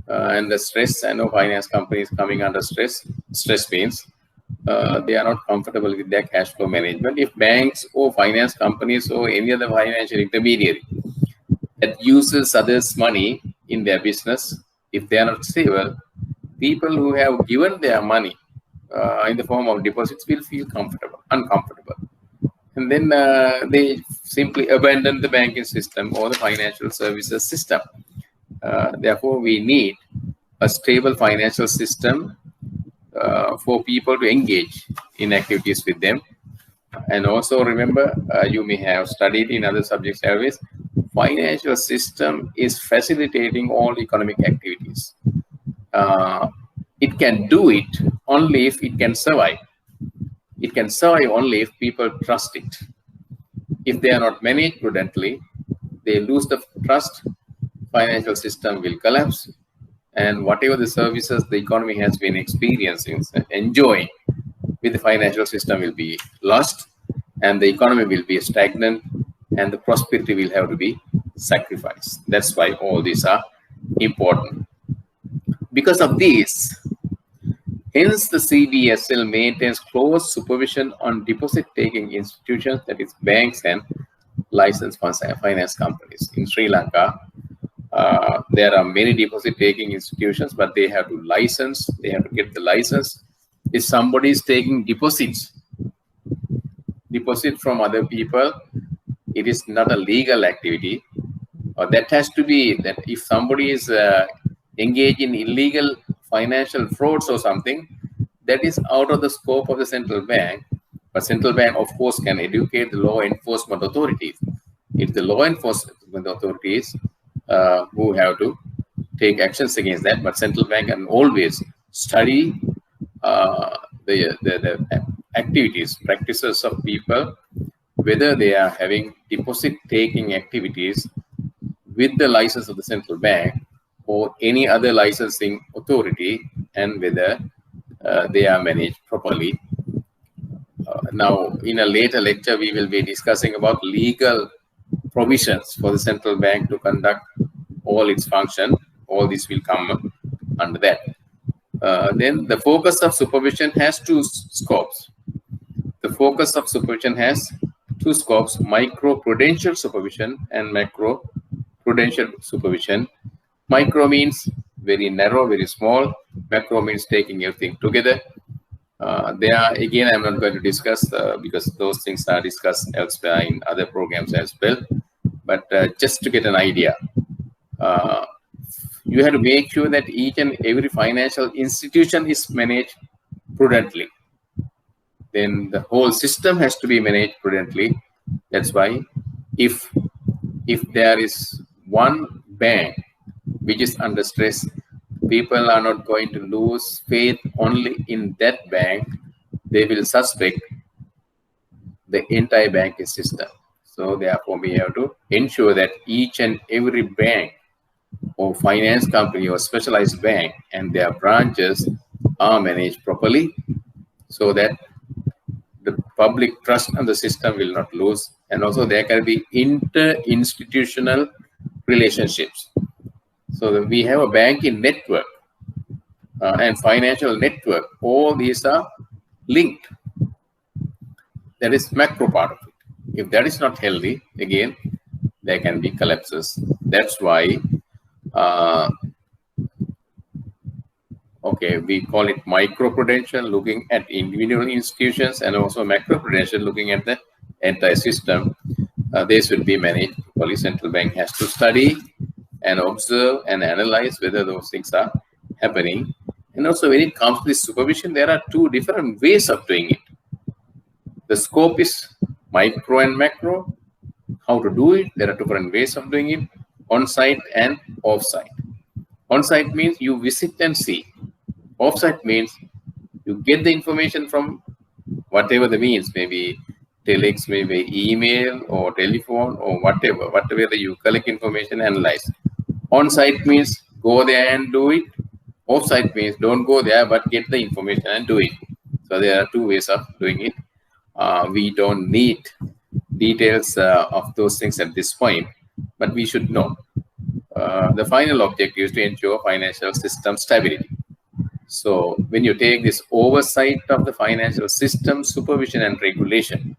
and the stress. I know finance companies coming under stress. Stress means they are not comfortable with their cash flow management. If banks or finance companies or any other financial intermediary that uses others' money in their business, if they are not stable, people who have given their money in the form of deposits will feel uncomfortable. And then they simply abandon the banking system or the financial services system. Therefore, we need a stable financial system for people to engage in activities with them. And also remember, you may have studied in other subject areas, financial system is facilitating all economic activities. It can do it only if it can survive. It can survive only if people trust it. If they are not managed prudently, they lose the trust, financial system will collapse, and whatever the services the economy has been experiencing, enjoying with the financial system will be lost, and the economy will be stagnant, and the prosperity will have to be sacrificed. That's why all these are important. Because of this, hence the CBSL maintains close supervision on deposit-taking institutions, that is banks and licensed finance companies. In Sri Lanka, there are many deposit-taking institutions, but they have to license. They have to get the license. If somebody is taking deposit from other people, it is not a legal activity. That has to be that if somebody is engaged in illegal financial frauds or something, that is out of the scope of the central bank. But central bank, of course, can educate the law enforcement authorities. It's the law enforcement authorities who have to take actions against that. But central bank can always study the activities, practices of people, whether they are having deposit-taking activities with the license of the central bank or any other licensing authority, and whether they are managed properly. Now, in a later lecture, we will be discussing about legal provisions for the central bank to conduct all its function. All this will come under that. Then the focus of supervision has two scopes. The focus of supervision has two scopes: micro-prudential supervision and macro-prudential supervision. Micro means very narrow, very small. Macro means taking everything together. There again, I'm not going to discuss because those things are discussed elsewhere in other programs as well. But just to get an idea, you have to make sure that each and every financial institution is managed prudently. Then the whole system has to be managed prudently. That's why if there is one bank which is under stress, people are not going to lose faith only in that bank. They will suspect the entire banking system. So therefore, we have to ensure that each and every bank or finance company or specialized bank and their branches are managed properly, so that the public trust on the system will not lose. And also there can be inter-institutional relationships. So that we have a banking network and financial network. All these are linked. That is macro part of it. If that is not healthy, again, there can be collapses. That's why, okay, we call it micro-prudential, looking at individual institutions, and also macro-prudential, looking at the entire system. They should be managed. The central bank has to study and observe and analyze whether those things are happening. And also when it comes to this supervision, there are two different ways of doing it. The scope is micro and macro. How to do it? There are different ways of doing it: on-site and off-site. On-site means you visit and see. Off-site means you get the information from whatever the means, maybe telex, maybe email or telephone or whatever you collect information, analyze. On-site means go there and do it. Off-site means don't go there but get the information and do it. So there are two ways of doing it. We don't need details of those things at this point, but we should know. The final objective is to ensure financial system stability. So when you take this oversight of the financial system, supervision and regulation,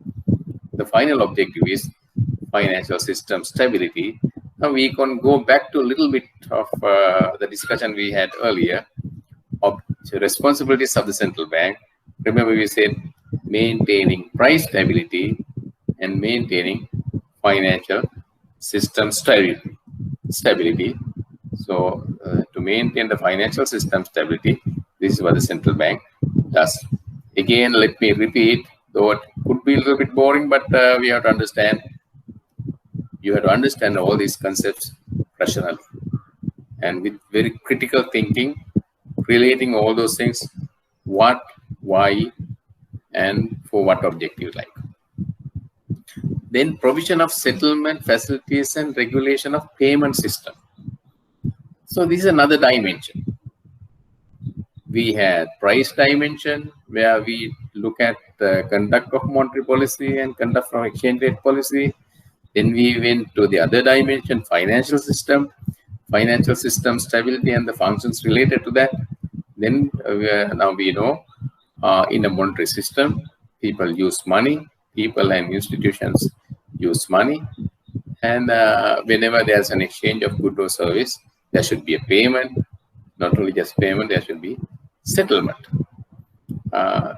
the final objective is financial system stability. Now we can go back to a little bit of the discussion we had earlier of the responsibilities of the central bank. Remember, we said maintaining price stability and maintaining financial system stability. So to maintain the financial system stability, this is what the central bank does. Again, let me repeat, though it could be a little bit boring, but we have to understand. You have to understand all these concepts rationally and with very critical thinking, relating all those things: what, why, and for what objective like. Then provision of settlement facilities and regulation of payment system. So this is another dimension. We had price dimension, where we look at the conduct of monetary policy and conduct of exchange rate policy. Then we went to the other dimension, financial system stability and the functions related to that. Then now we know in a monetary system, people use money, people and institutions use money. And whenever there's an exchange of good or service, there should be a payment. Not only just payment, there should be settlement.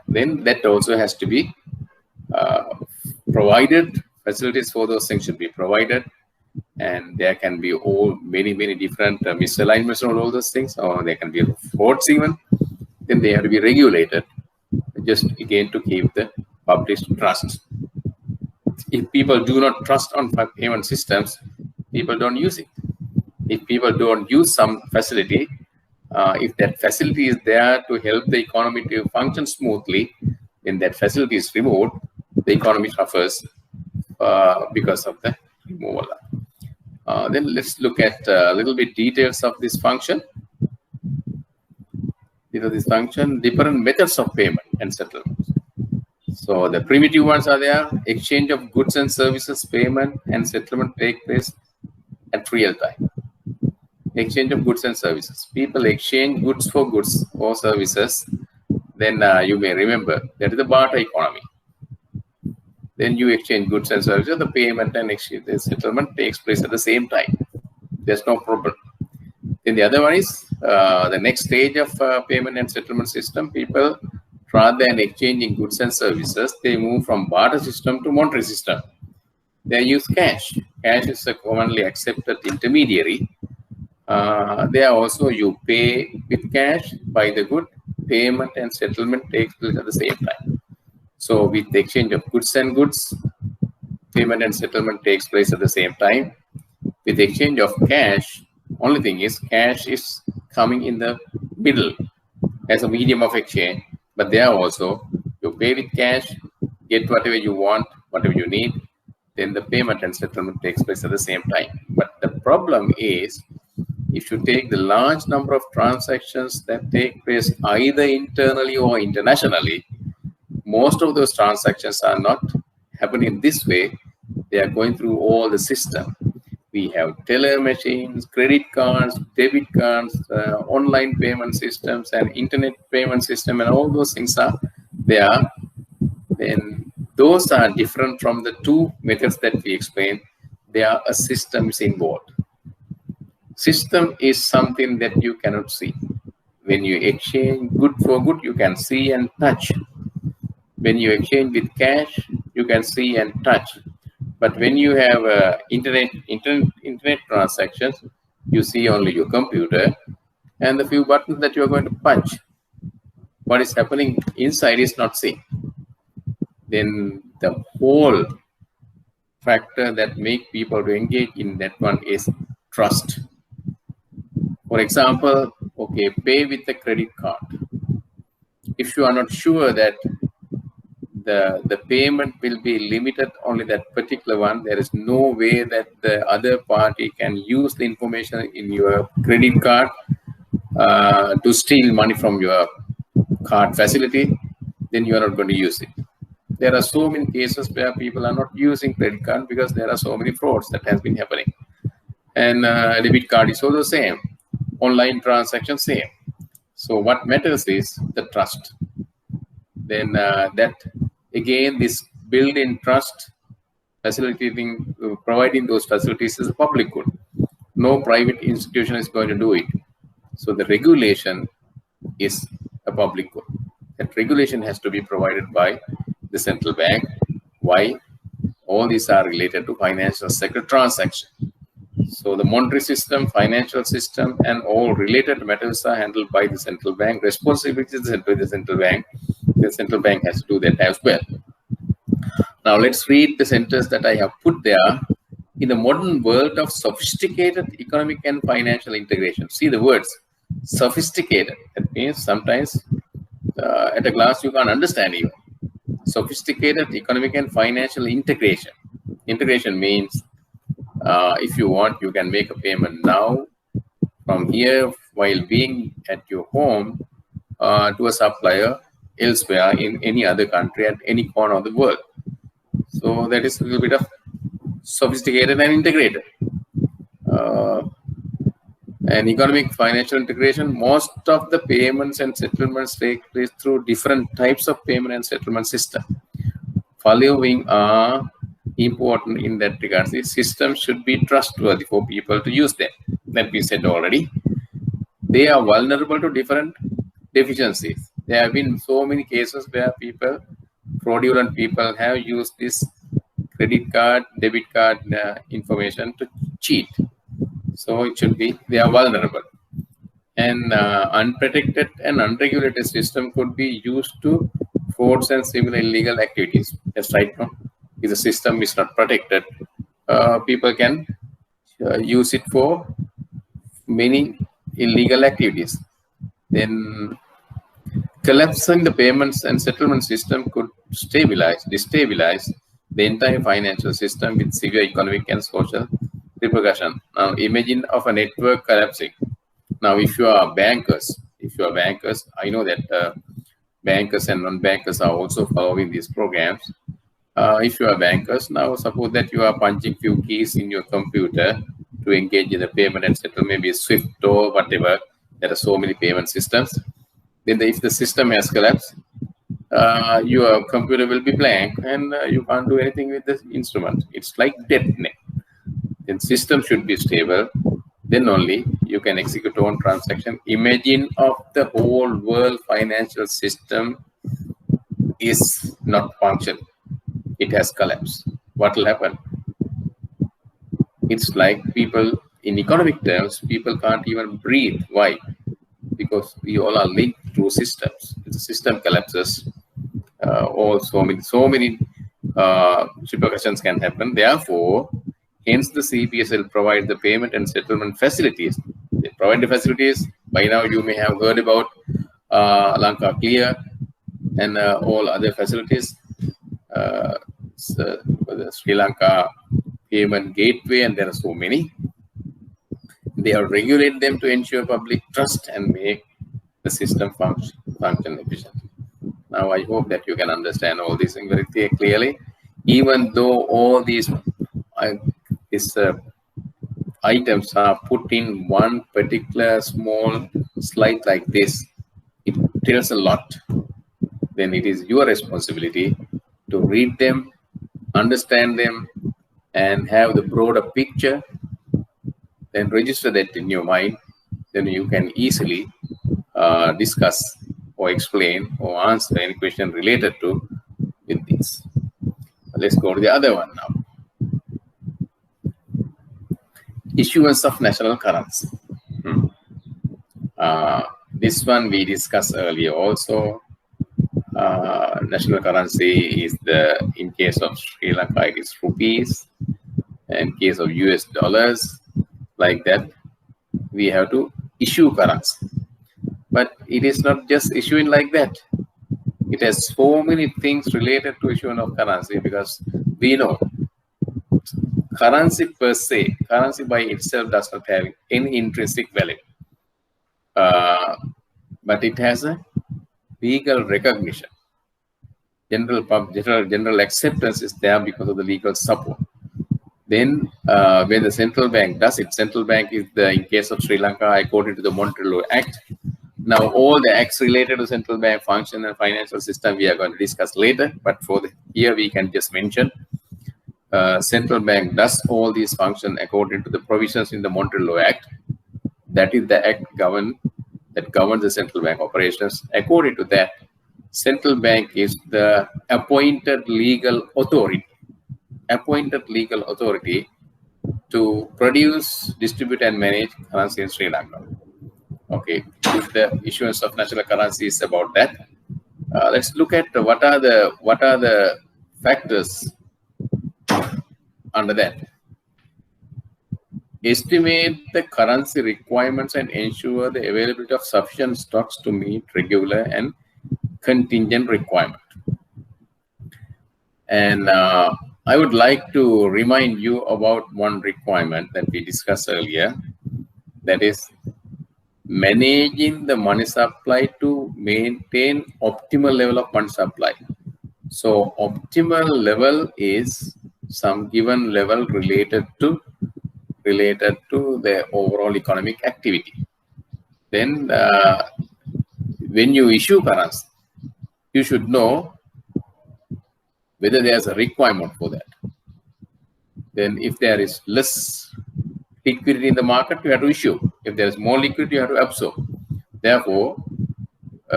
Then that also has to be provided. Facilities for those things should be provided, and there can be many different misalignments on all those things, or there can be frauds even. Then they have to be regulated, just again to keep the public trust. If people do not trust on payment systems, people don't use it. If people don't use some facility, if that facility is there to help the economy to function smoothly, then that facility is removed, the economy suffers because of the removal. Then let's look at a little bit details of this function. These are this function, different methods of payment and settlement. So the primitive ones are there: exchange of goods and services, payment and settlement take place at real time. Exchange of goods and services. People exchange goods or services. Then you may remember that is the barter economy. Then you exchange goods and services. The payment and exchange, the settlement takes place at the same time. There's no problem. Then the other one is the next stage of payment and settlement system. People, rather than exchanging goods and services, they move from barter system to monetary system. They use cash. Cash is a commonly accepted intermediary. There also you pay with cash, buy the good, payment and settlement takes place at the same time. So with the exchange of goods and goods, payment and settlement takes place at the same time. With the exchange of cash, only thing is cash is coming in the middle as a medium of exchange, but there also you pay with cash, get whatever you want, whatever you need, then the payment and settlement takes place at the same time. But the problem is, if you take the large number of transactions that take place either internally or internationally, most of those transactions are not happening this way. They are going through all the system. We have teller machines, credit cards, debit cards, online payment systems, and internet payment system, and all those things are there. Then those are different from the two methods that we explained. There are a systems involved. System is something that you cannot see. When you exchange good for good, you can see and touch. When you exchange with cash, you can see and touch. But when you have internet transactions, you see only your computer and the few buttons that you are going to punch. What is happening inside is not seen. Then the whole factor that make people to engage in that one is trust. For example, okay, pay with the credit card. If you are not sure that the payment will be limited only that particular one, there is no way that the other party can use the information in your credit card to steal money from your card facility, then you are not going to use it. There are so many cases where people are not using credit card because there are so many frauds that has been happening. And debit card is also the same. Online transactions, same. So what matters is the trust. Then that again, this built-in trust, facilitating, providing those facilities is a public good. No private institution is going to do it. So the regulation is a public good. That regulation has to be provided by the central bank. Why? All these are related to financial sector transaction. So the monetary system, financial system, and all related matters are handled by the central bank. Responsibility is by the central bank. The central bank has to do that as well. Now let's read the sentence that I have put there. In the modern world of sophisticated economic and financial integration. See the words, sophisticated. That means sometimes at a glance you can't understand even. Sophisticated economic and financial integration. Integration means if you want, you can make a payment now from here while being at your home to a supplier elsewhere in any other country at any corner of the world. So that is a little bit of sophisticated and integrated. And economic financial integration, most of the payments and settlements take place through different types of payment and settlement system. Following are important in that regard. The system should be trustworthy for people to use them. That we said already. They are vulnerable to different deficiencies. There have been so many cases where people, fraudulent people, have used this credit card, debit card information to cheat. So it should be, they are vulnerable. And unprotected and unregulated system could be used to frauds and similar illegal activities. That's right now. If the system is not protected, people can use it for many illegal activities. Then collapsing the payments and settlement system could destabilize the entire financial system with severe economic and social repercussion. Now imagine of a network collapsing. Now if you are bankers, I know that bankers and non-bankers are also following these programs. If you are bankers, now suppose that you are punching few keys in your computer to engage in the payment and settlement, maybe SWIFT or whatever. There are so many payment systems. Then if the system has collapsed, your computer will be blank and you can't do anything with this instrument. It's like deadnet. Then system should be stable. Then only you can execute on transaction. Imagine of the whole world financial system is not functioning. It has collapsed. What will happen? It's like people, in economic terms, people can't even breathe. Why? Because we all are linked through systems. If the system collapses, so many repercussions can happen. Therefore, hence the CBSL provide the payment and settlement facilities. They provide the facilities. By now, you may have heard about Lanka Clear and all other facilities. The Sri Lanka Payment Gateway, and there are so many. They are regulate them to ensure public trust and make the system function efficiently. Now, I hope that you can understand all these things very clearly, even though all these items are put in one particular small slide like this. It tells a lot. Then it is your responsibility to read them, understand them, and have the broader picture. Then register that in your mind. Then you can easily discuss or explain or answer any question related to with this. Let's go to the other one now. Issuance of national currency. This one we discussed earlier also. National currency is in case of Sri Lanka, it is rupees. In case of US dollars, like that, we have to issue currency. But it is not just issuing like that. It has so many things related to issuing of currency, because we know currency per se, currency by itself does not have any intrinsic value. But it has a legal recognition. General acceptance is there because of the legal support. Then when the central bank does it, central bank is in case of Sri Lanka, according to the Monetary Act. Now, all the acts related to central bank function and financial system we are going to discuss later, but here we can just mention central bank does all these functions according to the provisions in the Monetary Act. That is the act that governs the central bank operations. According to that, central bank is the appointed legal authority to produce, distribute, and manage currency in Sri Lanka. Okay, if the issuance of national currency is about that, let's look at what are the factors under that. Estimate the currency requirements and ensure the availability of sufficient stocks to meet regular and contingent requirement. And I would like to remind you about one requirement that we discussed earlier, that is managing the money supply to maintain optimal level of money supply. So optimal level is some given level related to the overall economic activity. Then when you issue currency, you should know whether there's a requirement for that. Then if there is less liquidity in the market, you have to issue. If there is more liquidity, you have to absorb. Therefore,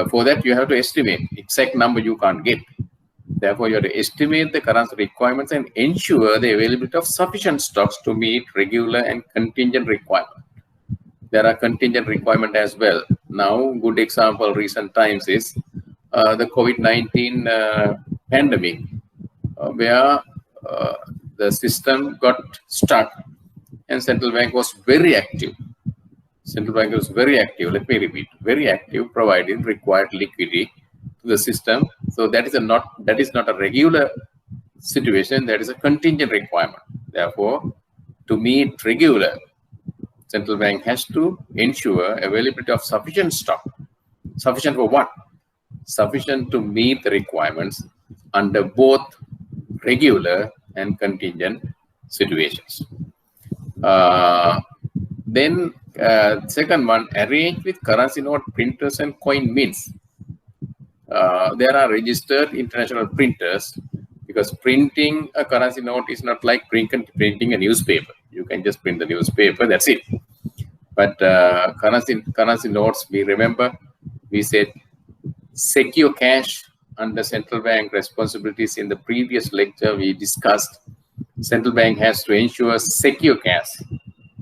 for that, you have to estimate. Exact number you can't get. Therefore, you have to estimate the currency requirements and ensure the availability of sufficient stocks to meet regular and contingent requirements. There are contingent requirements as well. Now, good example recent times is the COVID-19 pandemic, where the system got stuck and central bank was very active. Central bank was very active. Let me repeat, very active, providing required liquidity to the system. So that is not a regular situation. That is a contingent requirement. Therefore, to meet regular, central bank has to ensure availability of sufficient stock. Sufficient for what? Sufficient to meet the requirements under both regular and contingent situations. Then second one, arrange with currency note printers and coin mints. there are registered international printers, because printing a currency note is not like printing a newspaper. You can just print the newspaper, that's it. But currency notes, we remember, we said secure cash under central bank responsibilities. In the previous lecture, we discussed central bank has to ensure secure cash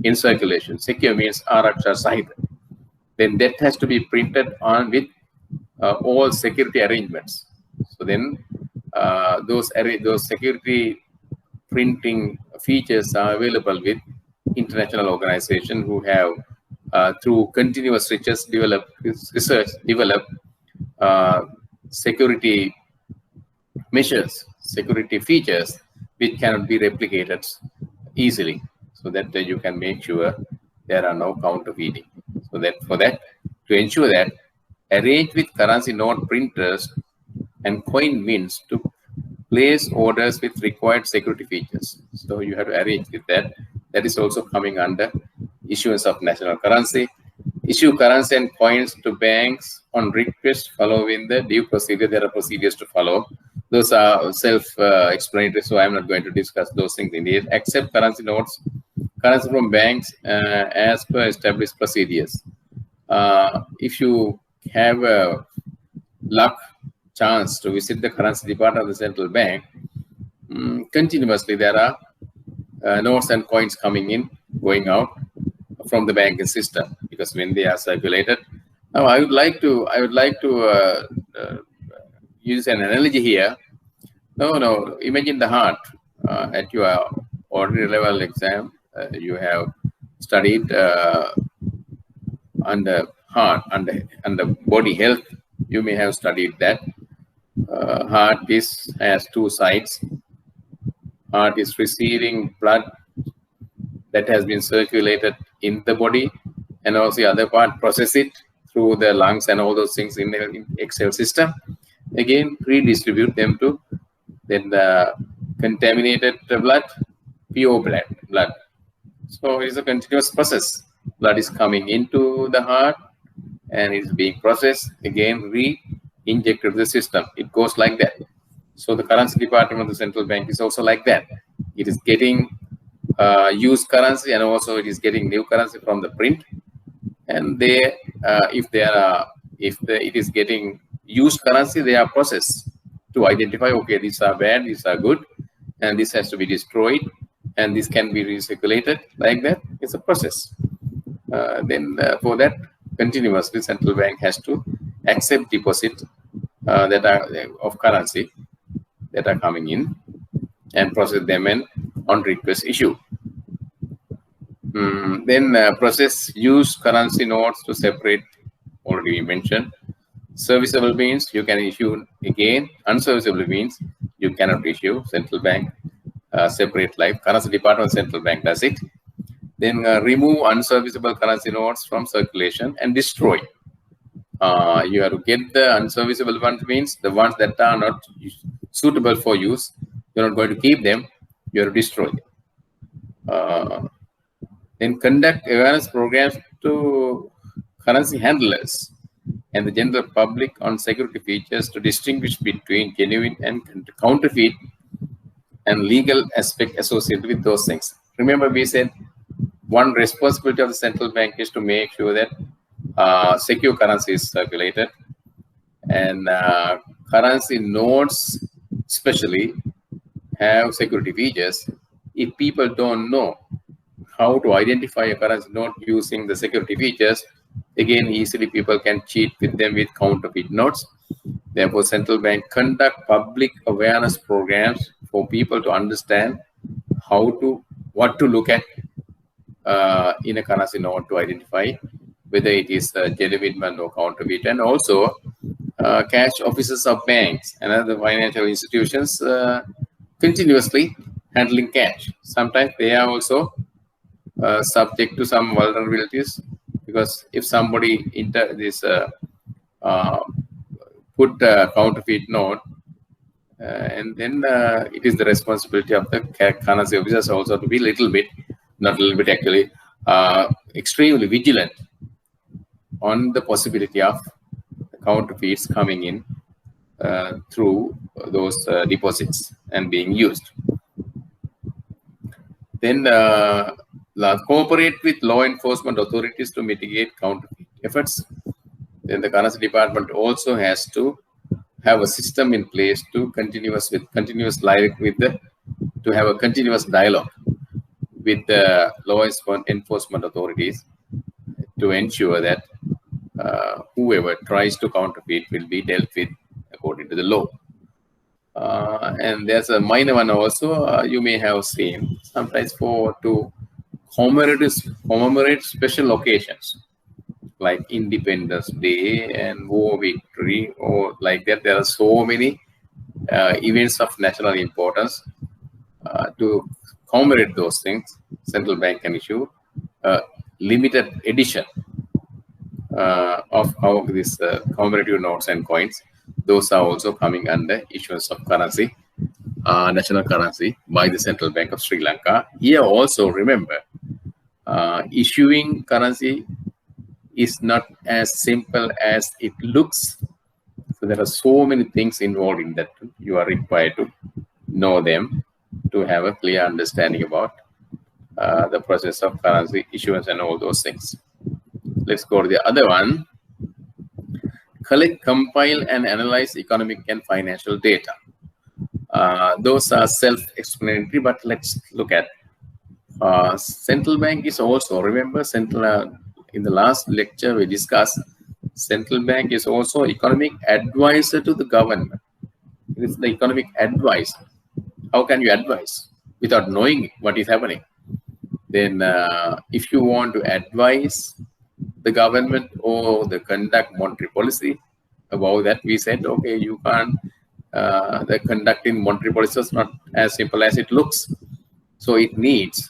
in circulation. Secure means Araksha Sahita. Then that has to be printed on with all security arrangements. So then those security printing features are available with international organizations who have through continuous research developed security measures, security features which cannot be replicated easily, so that you can make sure there are no counterfeiting. So that to ensure that, arrange with currency note printers and coin mints to place orders with required security features. So you have to arrange with that. That is also coming under issuance of national currency. Issue currency and coins to banks on request following the due procedure. There are procedures to follow. Those are self-explanatory, so I'm not going to discuss those things in detail. Accept currency notes, currency from banks as per established procedures. If you have a chance to visit the currency department of the central bank, continuously there are notes and coins coming in, going out from the banking system, because when they are circulated. Now, I would like to use an analogy here. No, imagine the heart. At your ordinary level exam, you have studied under heart, under body health. You may have studied that. Heart has two sides. Heart is receiving blood that has been circulated in the body, and also the other part process it through the lungs and all those things in the exhale system. Again, redistribute them to then the contaminated blood, pure blood. So it's a continuous process. Blood is coming into the heart and it's being processed, again re-injected to the system. It goes like that. So the currency department of the central bank is also like that. It is getting used currency, and also it is getting new currency from the print. And if it is getting used currency, they are processed to identify, okay, these are bad, these are good, and this has to be destroyed, and this can be recirculated like that. It's a process. Then for that, continuously central bank has to accept deposit that are of currency that are coming in and process them and on request issue. Then process used currency notes to separate, already mentioned. Serviceable means you can issue again. Unserviceable means you cannot issue. Central bank separate life. Currency department central bank does it. Then remove unserviceable currency notes from circulation and destroy. You have to get the unserviceable ones, means the ones that are not suitable for use. You're not going to keep them. You have to destroy them. Then conduct awareness programs to currency handlers and the general public on security features to distinguish between genuine and counterfeit and legal aspect associated with those things. Remember, we said one responsibility of the central bank is to make sure that secure currency is circulated, and currency notes especially have security features. If people don't know how to identify a currency note using the security features, again, easily people can cheat with them with counterfeit notes. Therefore, central bank conduct public awareness programs for people to understand what to look at in a currency note to identify whether it is a genuine one or counterfeit. And also, cash officers of banks and other financial institutions continuously handling cash. Sometimes they are also subject to some vulnerabilities, because if somebody put a counterfeit note, and then it is the responsibility of the currency officers also to be extremely vigilant on the possibility of counterfeits coming in through those deposits and being used. Then cooperate with law enforcement authorities to mitigate counterfeit efforts. Then the currency department also has to have a system in place to to have a continuous dialogue with the law enforcement authorities to ensure that whoever tries to counterfeit will be dealt with according to the law. And there's a minor one also you may have seen sometimes to commemorate special occasions like Independence Day and War Victory or like that. There are so many events of national importance. To commemorate those things, central bank can issue a limited edition of these commemorative notes and coins. Those are also coming under issuance of currency, national currency by the Central Bank of Sri Lanka. Here also remember, issuing currency is not as simple as it looks. So there are so many things involved in that. You are required to know them to have a clear understanding about the process of currency issuance and all those things. Let's go to the other one. Collect, compile, and analyze economic and financial data. Those are self-explanatory, but let's look at central bank is also, remember, in the last lecture we discussed, central bank is also economic advisor to the government. It is the economic advisor. How can you advise without knowing what is happening? Then if you want to advise the government or the conduct monetary policy, about that we said, okay, you can't, the conducting monetary policy is not as simple as it looks. So it needs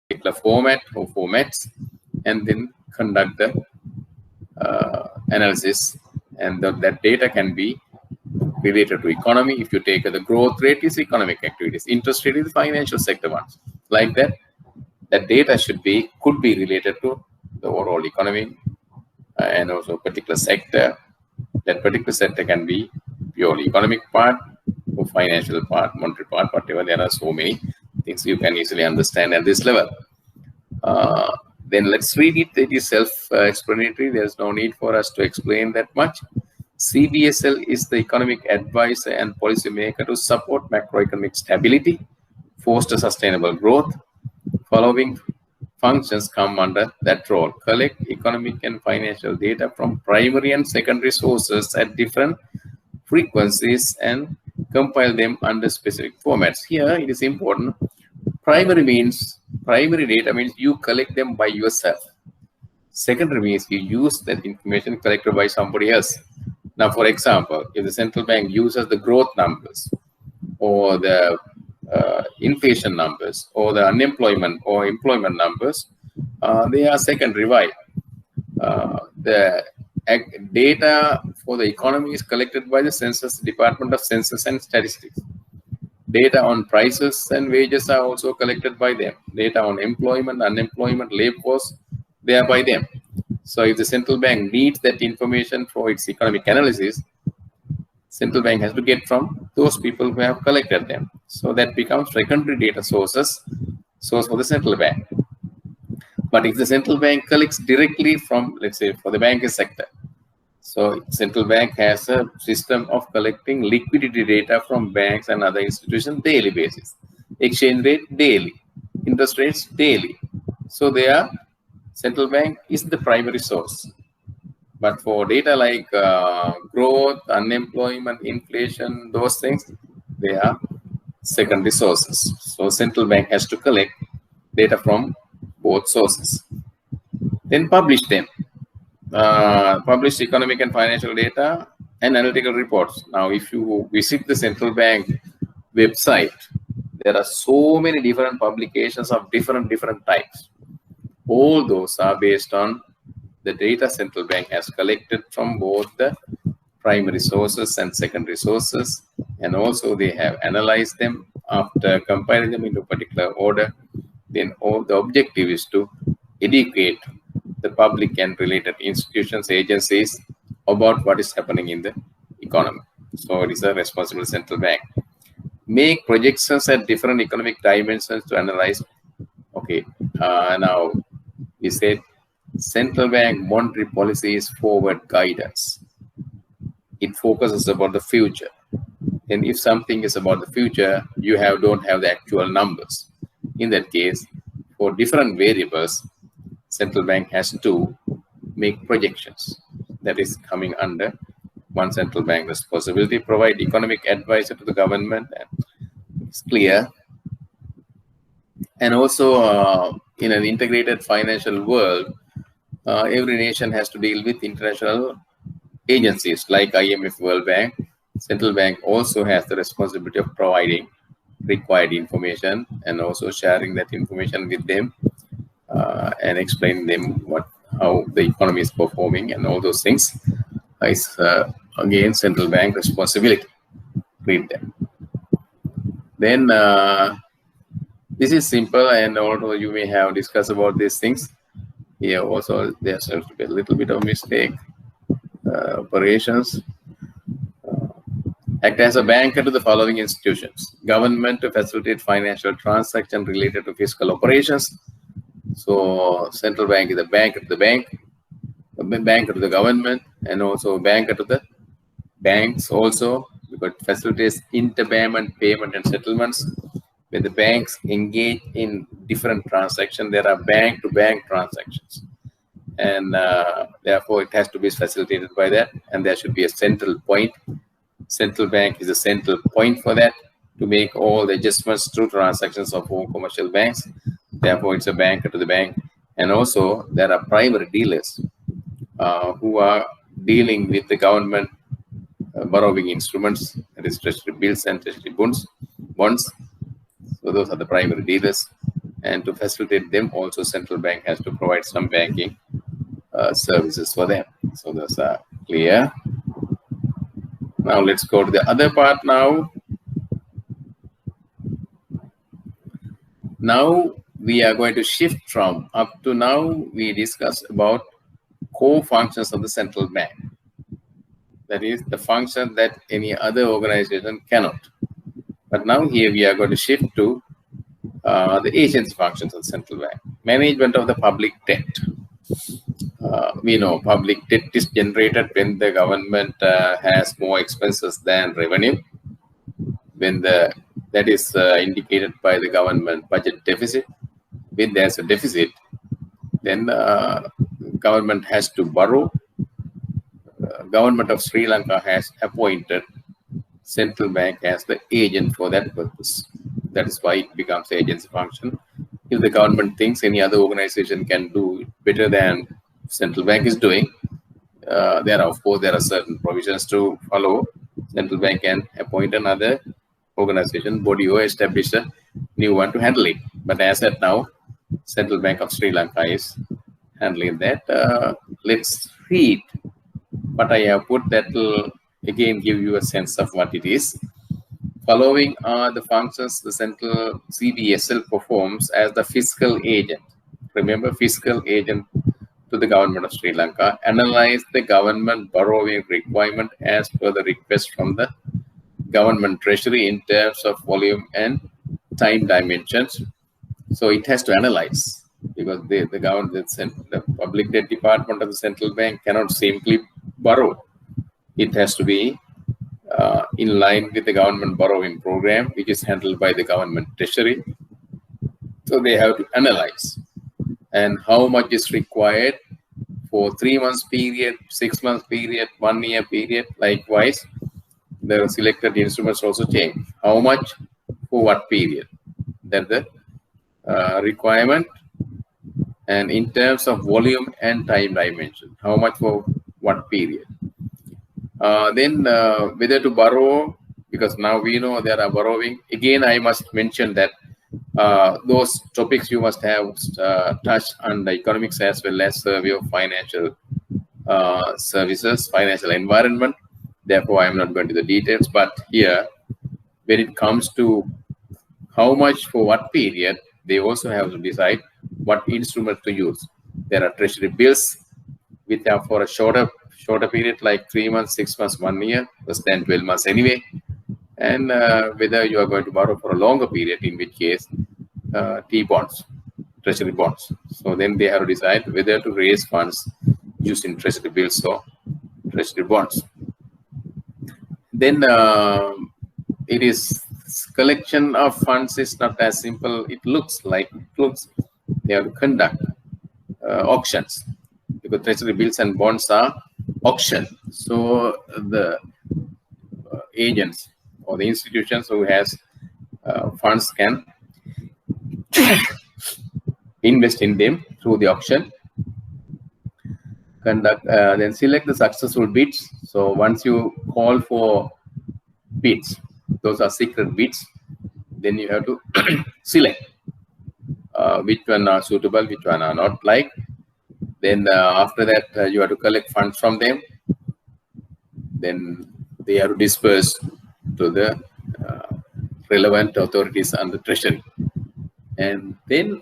particular format or formats, and then conduct the analysis, and that data can be related to economy. If you take the growth rate is economic activities, interest rate is financial sector ones, like that. That data could be related to the overall economy and also particular sector. That particular sector can be purely economic part or financial part, monetary part, whatever. There are so many things you can easily understand at this level. Then let's read it. It is self-explanatory. There's no need for us to explain that much. CBSL is the economic advisor and policymaker to support macroeconomic stability, foster sustainable growth. Following functions come under that role: collect economic and financial data from primary and secondary sources at different frequencies and compile them under specific formats. Here it is important. Primary data means you collect them by yourself. Secondary means you use that information collected by somebody else. Now, for example, if the central bank uses the growth numbers or the inflation numbers or the unemployment or employment numbers, they are secondary. Why? The data for the economy is collected by the Census Department of Census and Statistics. Data on prices and wages are also collected by them. Data on employment, unemployment, labor force, they are by them. So if the central bank needs that information for its economic analysis, central bank has to get from those people who have collected them. So that becomes secondary data source for the central bank. But if the central bank collects directly from, let's say, for the banking sector, so central bank has a system of collecting liquidity data from banks and other institutions daily basis. Exchange rate daily, interest rates daily. So central bank is the primary source. But for data like growth, unemployment, inflation, those things, they are secondary sources. So central bank has to collect data from both sources. then publish them. Publish economic and financial data and analytical reports. Now, if you visit the central bank website, there are so many different publications of different types. All those are based on the data central bank has collected from both the primary sources and secondary sources, and also they have analyzed them after compiling them into a particular order. Then all the objective is to educate the public and related institutions, agencies about what is happening in the economy. So it is a responsible central bank. Make projections at different economic dimensions to analyze. Okay, now we said central bank monetary policy is forward guidance. It focuses about the future. And if something is about the future, you don't have the actual numbers. In that case, for different variables, central bank has to make projections. That is coming under one central bank responsibility, provide economic advice to the government. It's clear. And also in an integrated financial world, every nation has to deal with international agencies like IMF, World Bank. Central bank also has the responsibility of providing required information and also sharing that information with them and explaining them how the economy is performing and all those things. Is again central bank responsibility. Read them. Then this is simple, and although you may have discussed about these things, here also there seems to be a little bit of mistake. Operations. Act as a banker to the following institutions. Government to facilitate financial transactions related to fiscal operations. So central bank is a banker to the bank, a banker to the government, and also a banker to the banks also, because it facilitates interpayment, payment and settlements. When the banks engage in different transactions, there are bank-to-bank transactions. And therefore, it has to be facilitated by that. And there should be a central point. Central bank is a central point for that to make all the adjustments through transactions of all commercial banks. Therefore, it's a banker to the bank. And also, there are primary dealers who are dealing with the government borrowing instruments, that is treasury bills and treasury bonds. So those are the primary dealers. And to facilitate them, also central bank has to provide some banking services for them. So those are clear. Now let's go to the other part now. Now we are going to shift from up to now we discussed about core functions of the central bank. That is the function that any other organization cannot. But now here we are going to shift to the agency functions of the central bank. Management of the public debt. We know public debt is generated when the government has more expenses than revenue. When that is indicated by the government budget deficit. When there's a deficit, then government has to borrow. Government of Sri Lanka has appointed central bank as the agent for that purpose. That is why it becomes the agency function. If the government thinks any other organization can do it better than central bank is doing, there are certain provisions to follow. Central bank can appoint another organization, body, or establish a new one to handle it. But as at now, Central Bank of Sri Lanka is handling that. Let's read what I have put. That will again give you a sense of what it is. Following are the functions the central CBSL performs as the fiscal agent. Remember, fiscal agent to the government of Sri Lanka. Analyze the government borrowing requirement as per the request from the government treasury in terms of volume and time dimensions. So it has to analyze, because the public debt department of the central bank cannot simply borrow. It has to be in line with the government borrowing program, which is handled by the government treasury. So they have to analyze and how much is required for 3 months period, 6 months period, 1 year period. Likewise, the selected instruments also change. How much for what period? That's the requirement and in terms of volume and time dimension, how much for what period. Then whether to borrow, because now we know there are borrowing. Again, I must mention that those topics you must have touched on the economics as well as survey of financial services, financial environment. Therefore, I am not going to the details. But here, when it comes to how much for what period, they also have to decide what instrument to use. There are treasury bills which are for a shorter period, like 3 months, 6 months, 1 year, less than 12 months anyway. And whether you are going to borrow for a longer period, in which case T-bonds, treasury bonds. So then they have to decide whether to raise funds using treasury bills or treasury bonds. Then it is collection of funds is not as simple. It looks like they have to conduct auctions, because treasury bills and bonds are auction. So the agents or the institutions who has funds can invest in them through the auction, conduct, then select the successful bids. So once you call for bids, those are secret bids, then you have to select which one are suitable, which one are not like. Then after that, you have to collect funds from them. Then they have to disperse to the relevant authorities and the treasury. And then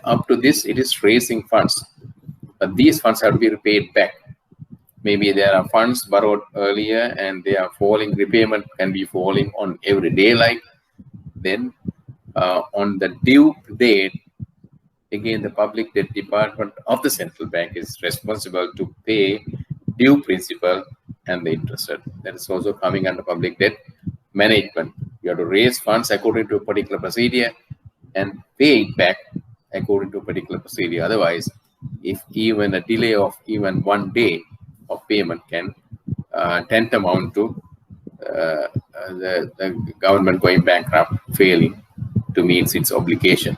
up to this, it is raising funds. But these funds have to be repaid back. Maybe there are funds borrowed earlier and they are falling, repayment can be falling on every day like. Then on the due date, again, the public debt department of the central bank is responsible to pay due principal and the interest. That is also coming under public debt management. You have to raise funds according to a particular procedure and pay it back according to a particular procedure. Otherwise, if even a delay of even 1 day of payment can tantamount to the government going bankrupt, failing to meet its obligation.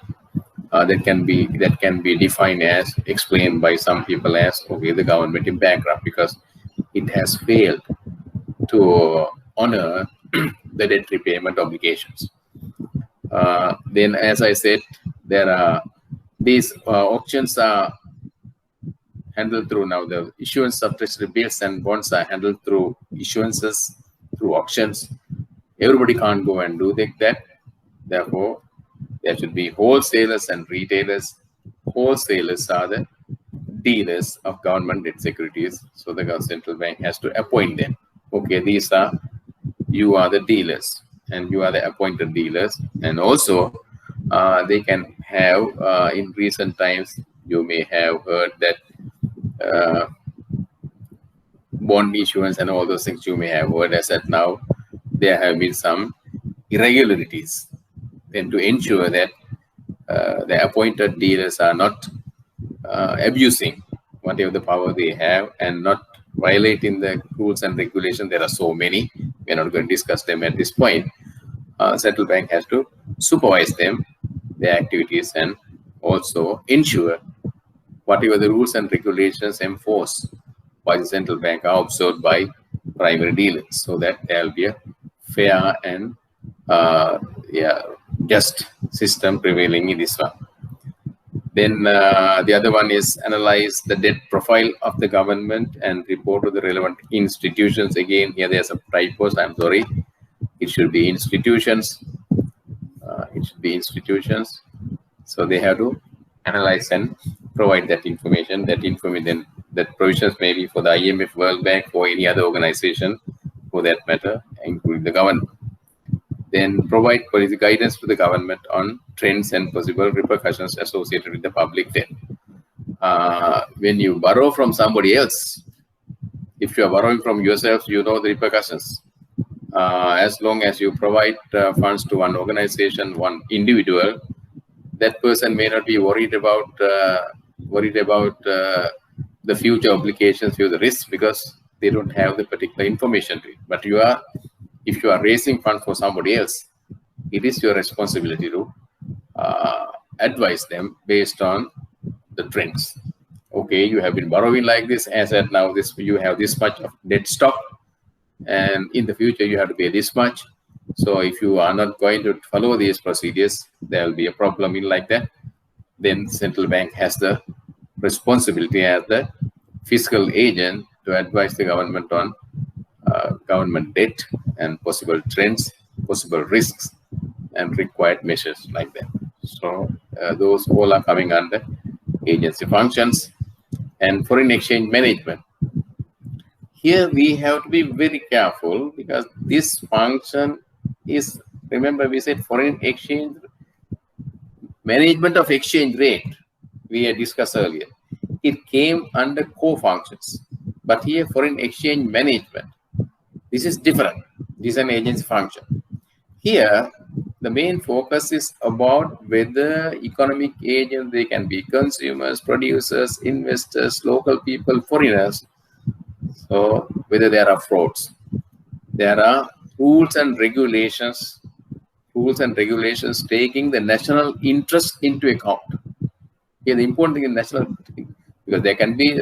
That can be defined as, explained by some people as, okay, the government is bankrupt because it has failed to honor the debt repayment obligations. Then, as I said, there are these auctions are handled through, now the issuance of treasury bills and bonds are handled through issuances, through auctions. Everybody can't go and do that. Therefore, there should be wholesalers and retailers. Wholesalers are the dealers of government debt securities. So the central bank has to appoint them. Okay, you are the dealers and you are the appointed dealers. And also they can have, in recent times, you may have heard that bond issuance and all those things you may have heard. As at now, there have been some irregularities. Then to ensure that the appointed dealers are not abusing whatever the power they have and not violating the rules and regulations. There are so many. We're not going to discuss them at this point. Central bank has to supervise them, their activities, and also ensure whatever the rules and regulations enforced by the central bank are observed by primary dealers, so that there will be a fair and just system prevailing in this one. Then the other one is analyze the debt profile of the government and report to the relevant institutions. Again, here there's a typos. I'm sorry. It should be institutions. It should be institutions. So they have to analyze and provide that information. That provisions may be for the IMF, World Bank, or any other organization for that matter, including the government. Then provide policy guidance to the government on trends and possible repercussions associated with the public debt. When you borrow from somebody else, if you are borrowing from yourself, you know the repercussions. As long as you provide funds to one organization, one individual, that person may not be worried about the future obligations, future risks, because they don't have the particular information to it. But if you are raising funds for somebody else, it is your responsibility to advise them based on the trends. Okay, you have been borrowing like this, as at now this you have this much of debt stock, and in the future you have to pay this much. So if you are not going to follow these procedures, there will be a problem in like that. Then central bank has the responsibility as the fiscal agent to advise the government on government debt and possible trends, possible risks, and required measures like that. So those all are coming under agency functions. And foreign exchange management. Here we have to be very careful, because this function is, remember we said foreign exchange, management of exchange rate, we had discussed earlier. It came under core functions. But here foreign exchange management, this is different. This is an agency function. Here, the main focus is about whether economic agents, they can be consumers, producers, investors, local people, foreigners. So whether there are frauds. There are rules and regulations taking the national interest into account. Here, the important thing is national, because there can be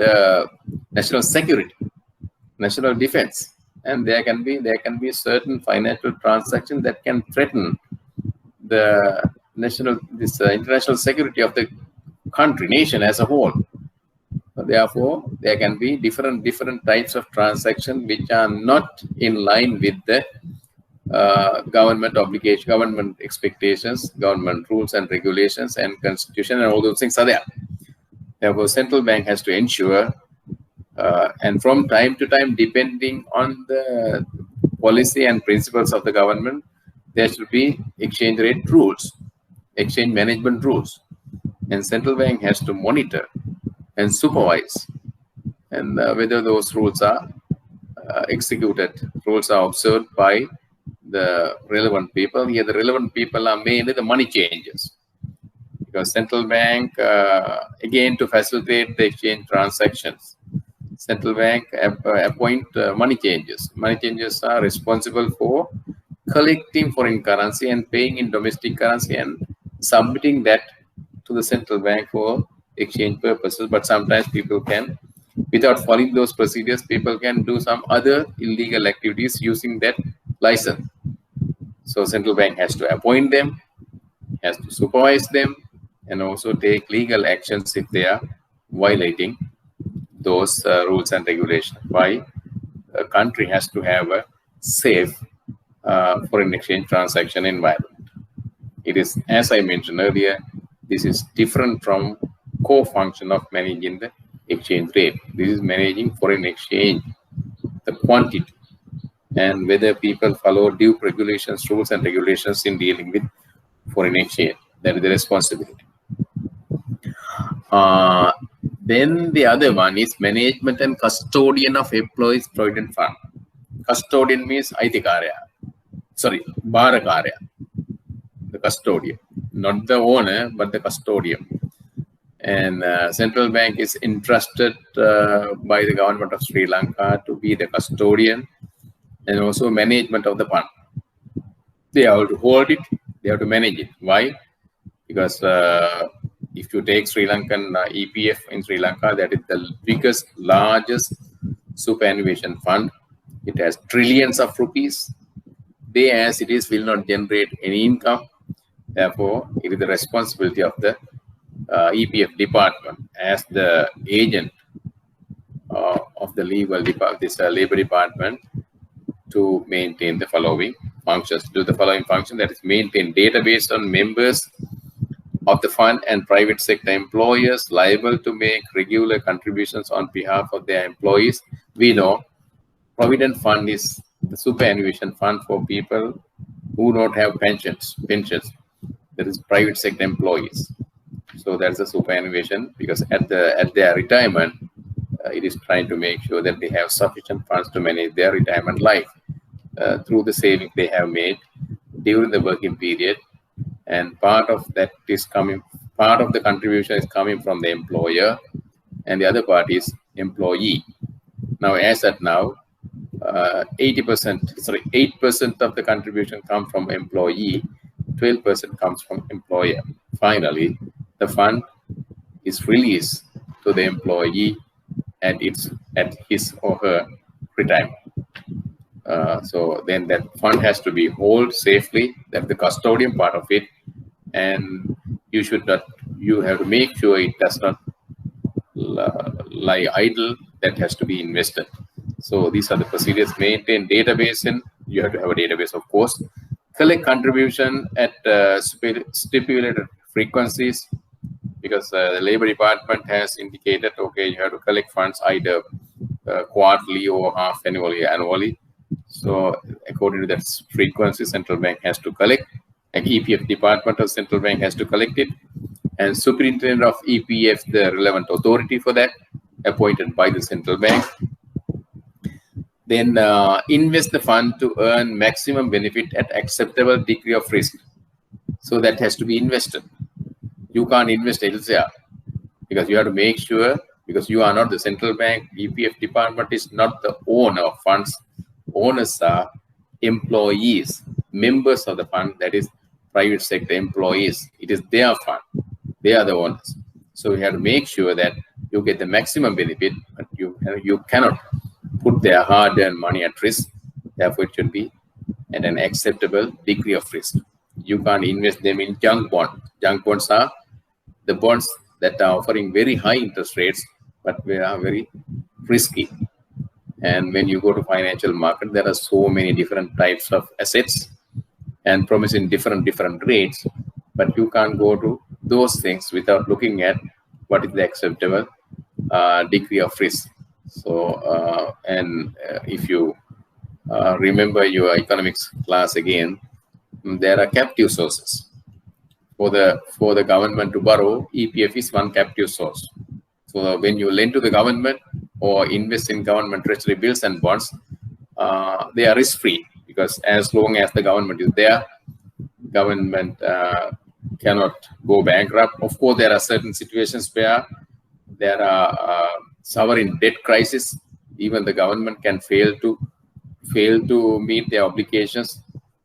national security, national defense, and there can be certain financial transactions that can threaten the international security of the country, nation as a whole. So therefore, there can be different types of transactions which are not in line with the government obligation, government expectations, government rules and regulations, and constitution, and all those things are there. Therefore, central bank has to ensure, and from time to time, depending on the policy and principles of the government, there should be exchange rate rules, exchange management rules, and central bank has to monitor and supervise, and whether those rules are executed, rules are observed by the relevant people. Here, the relevant people are mainly the money changers, because central bank, again, to facilitate the exchange transactions, central bank appoint money changers. Money changers are responsible for collecting foreign currency and paying in domestic currency and submitting that to the central bank for exchange purposes. But sometimes people can, without following those procedures, people can do some other illegal activities using that license. So central bank has to appoint them, has to supervise them, and also take legal actions if they are violating those rules and regulations. Why? A country has to have a safe foreign exchange transaction environment. It is, as I mentioned earlier, this is different from core function of managing the exchange rate. This is managing foreign exchange, the quantity, and whether people follow due regulations, rules and regulations in dealing with foreign exchange. That is the responsibility. Then the other one is management and custodian of employees' provident fund. Custodian means Aithikarya. Sorry, Bharakarya. The custodian, not the owner, but the custodian. And central bank is entrusted by the government of Sri Lanka to be the custodian and also management of the fund. They have to hold it, they have to manage it. Why? Because if you take Sri Lankan EPF in Sri Lanka, that is the biggest, largest superannuation fund. It has trillions of rupees. They, as it is, will not generate any income. Therefore, it is the responsibility of the EPF department as the agent of the legal department, this labor department, to maintain the following functions. Do the following function, that is maintain database on members of the fund and private sector employers liable to make regular contributions on behalf of their employees. We know Provident Fund is the superannuation fund for people who don't have pensions. That is private sector employees. So that's a superannuation, because at their retirement, it is trying to make sure that they have sufficient funds to manage their retirement life through the savings they have made during the working period. And part of that is coming, part of the contribution is coming from the employer, and the other part is employee. Now, as at now, 8% of the contribution comes from employee, 12% comes from employer. Finally, the fund is released to the employee at his or her retirement. So then that fund has to be held safely, that's the custodian part of it, and you have to make sure it does not lie idle, that has to be invested. So these are the procedures. Maintain database, and you have to have a database, of course. Collect contribution at stipulated frequencies, because the Labor Department has indicated, okay, you have to collect funds either quarterly or half annually. So according to that frequency, central bank has to collect. Like EPF department of central bank has to collect it, and superintendent of EPF, the relevant authority for that, appointed by the central bank. Then invest the fund to earn maximum benefit at acceptable degree of risk. So that has to be invested. You can't invest elsewhere, because you have to make sure, because you are not the central bank, EPF department is not the owner of funds. Owners are employees, members of the fund, that is private sector employees. It is their fund. They are the owners. So you have to make sure that you get the maximum benefit, but you cannot put their hard-earned money at risk. Therefore, it should be at an acceptable degree of risk. You can't invest them in junk bonds. Junk bonds are the bonds that are offering very high interest rates, but they are very risky. And when you go to financial market, there are so many different types of assets and promising different rates, but you can't go to those things without looking at what is the acceptable degree of risk. So, if you remember your economics class again, there are captive sources. For the government to borrow, EPF is one captive source. So when you lend to the government or invest in government treasury bills and bonds, they are risk-free, because as long as the government is there, government cannot go bankrupt. Of course, there are certain situations where there are sovereign debt crisis. Even the government can fail to meet their obligations,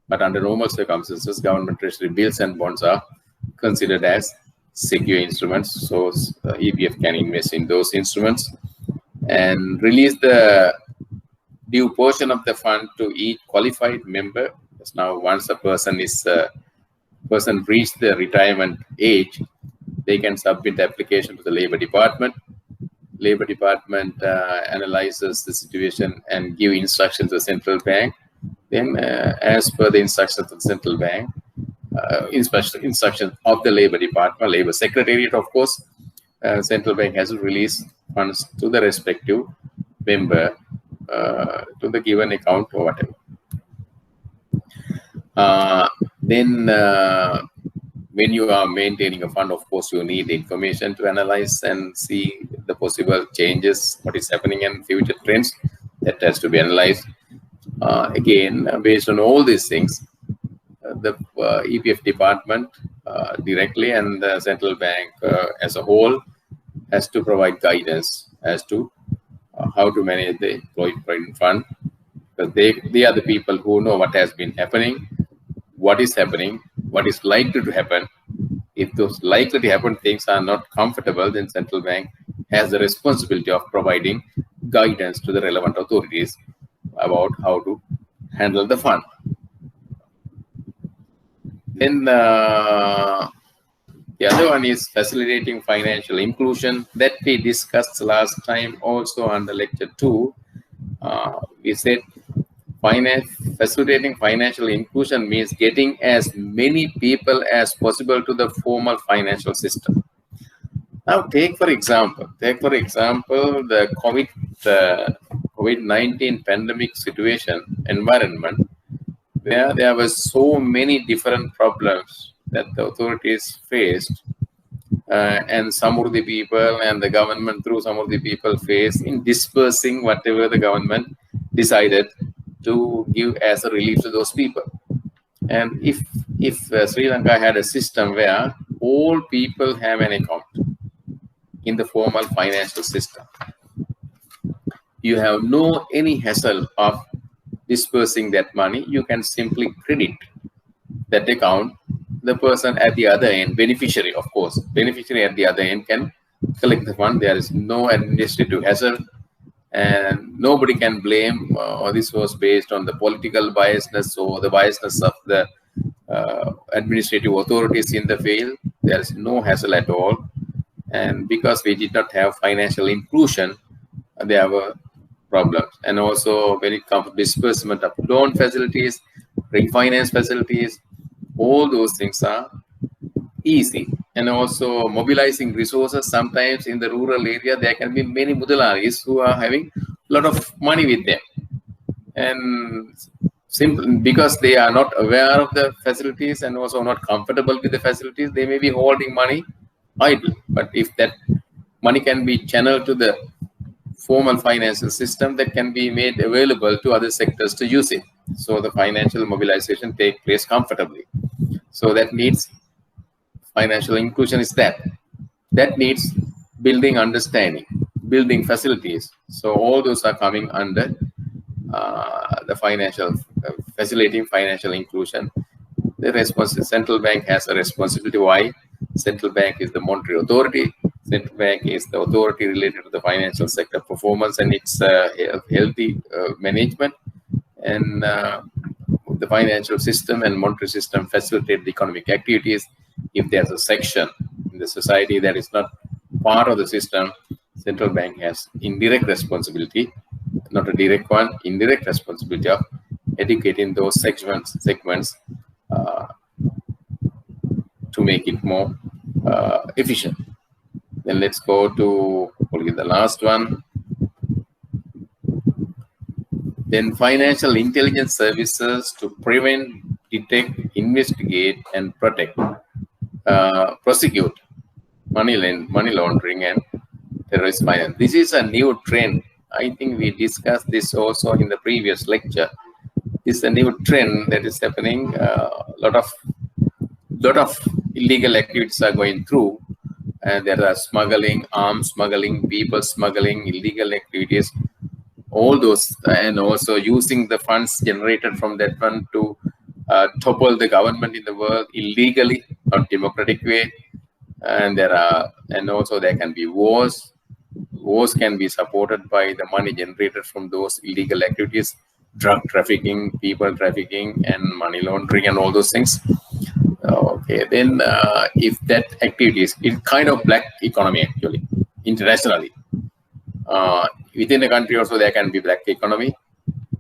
but under normal circumstances, government treasury bills and bonds are considered as secure instruments. So EPF can invest in those instruments and release the due portion of the fund to each qualified member. Because now, once a person reached the retirement age, they can submit the application to the Labor Department. Labor Department analyzes the situation and give instructions to the central bank. Then, as per the instructions of the central bank, instructions of the Labor Department, Labor Secretariat, of course, central bank has to release funds to the respective member, to the given account or whatever. Then, when you are maintaining a fund, of course, you need information to analyze and see the possible changes, what is happening and future trends. That has to be analyzed. Again, based on all these things, the EPF department directly and the central bank as a whole has to provide guidance as to how to manage the employee provident fund. Because they are the people who know what has been happening, what is happening, what is likely to happen. If those likely to happen things are not comfortable, then central bank has the responsibility of providing guidance to the relevant authorities about how to handle the fund. Then the other one is facilitating financial inclusion, that we discussed last time also under lecture 2. We said facilitating financial inclusion means getting as many people as possible to the formal financial system. Now, take for example, the COVID-19 pandemic situation environment, where there were so many different problems that the authorities faced, and some of the people and the government through some of the people faced in dispersing whatever the government decided to give as a relief to those people. And if Sri Lanka had a system where all people have an account in the formal financial system, you have any hassle of dispersing that money. You can simply credit that account. The person at the other end, beneficiary, of course, beneficiary at the other end can collect the fund. There is no administrative hassle, and nobody can blame, or this was based on the political biasness or the biasness of the administrative authorities in the field. There is no hassle at all. And because we did not have financial inclusion, there were problems. And also when it comes to disbursement of loan facilities, refinance facilities, all those things are easy. And also mobilizing resources. Sometimes in the rural area, there can be many mudalaris who are having a lot of money with them. And simply because they are not aware of the facilities and also not comfortable with the facilities, they may be holding money idle. But if that money can be channeled to the formal financial system, that can be made available to other sectors to use it. So the financial mobilization take place comfortably. So that needs financial inclusion is that needs building understanding, building facilities. So all those are coming under the financial facilitating financial inclusion. The central bank has a responsibility. Why? Central bank is the monetary authority. Central bank is the authority related to the financial sector performance and its healthy management. And the financial system and monetary system facilitate the economic activities. If there's a section in the society that is not part of the system, central bank has indirect responsibility, not a direct one, indirect responsibility of educating those segments to make it more efficient. Then let's go to the last one. Then financial intelligence services to prevent, detect, investigate, and protect, prosecute money laundering and terrorist finance. This is a new trend. I think we discussed this also in the previous lecture. This is a new trend that is happening. A lot of illegal activities are going through, and there are smuggling, arms smuggling, people smuggling, illegal activities, all those, and also using the funds generated from that fund to topple the government in the world illegally, not democratic way. And also there can be wars. Wars can be supported by the money generated from those illegal activities, drug trafficking, people trafficking, and money laundering, and all those things. Okay, then if that activities, it's kind of black economy actually, internationally. Within the country also there can be black economy.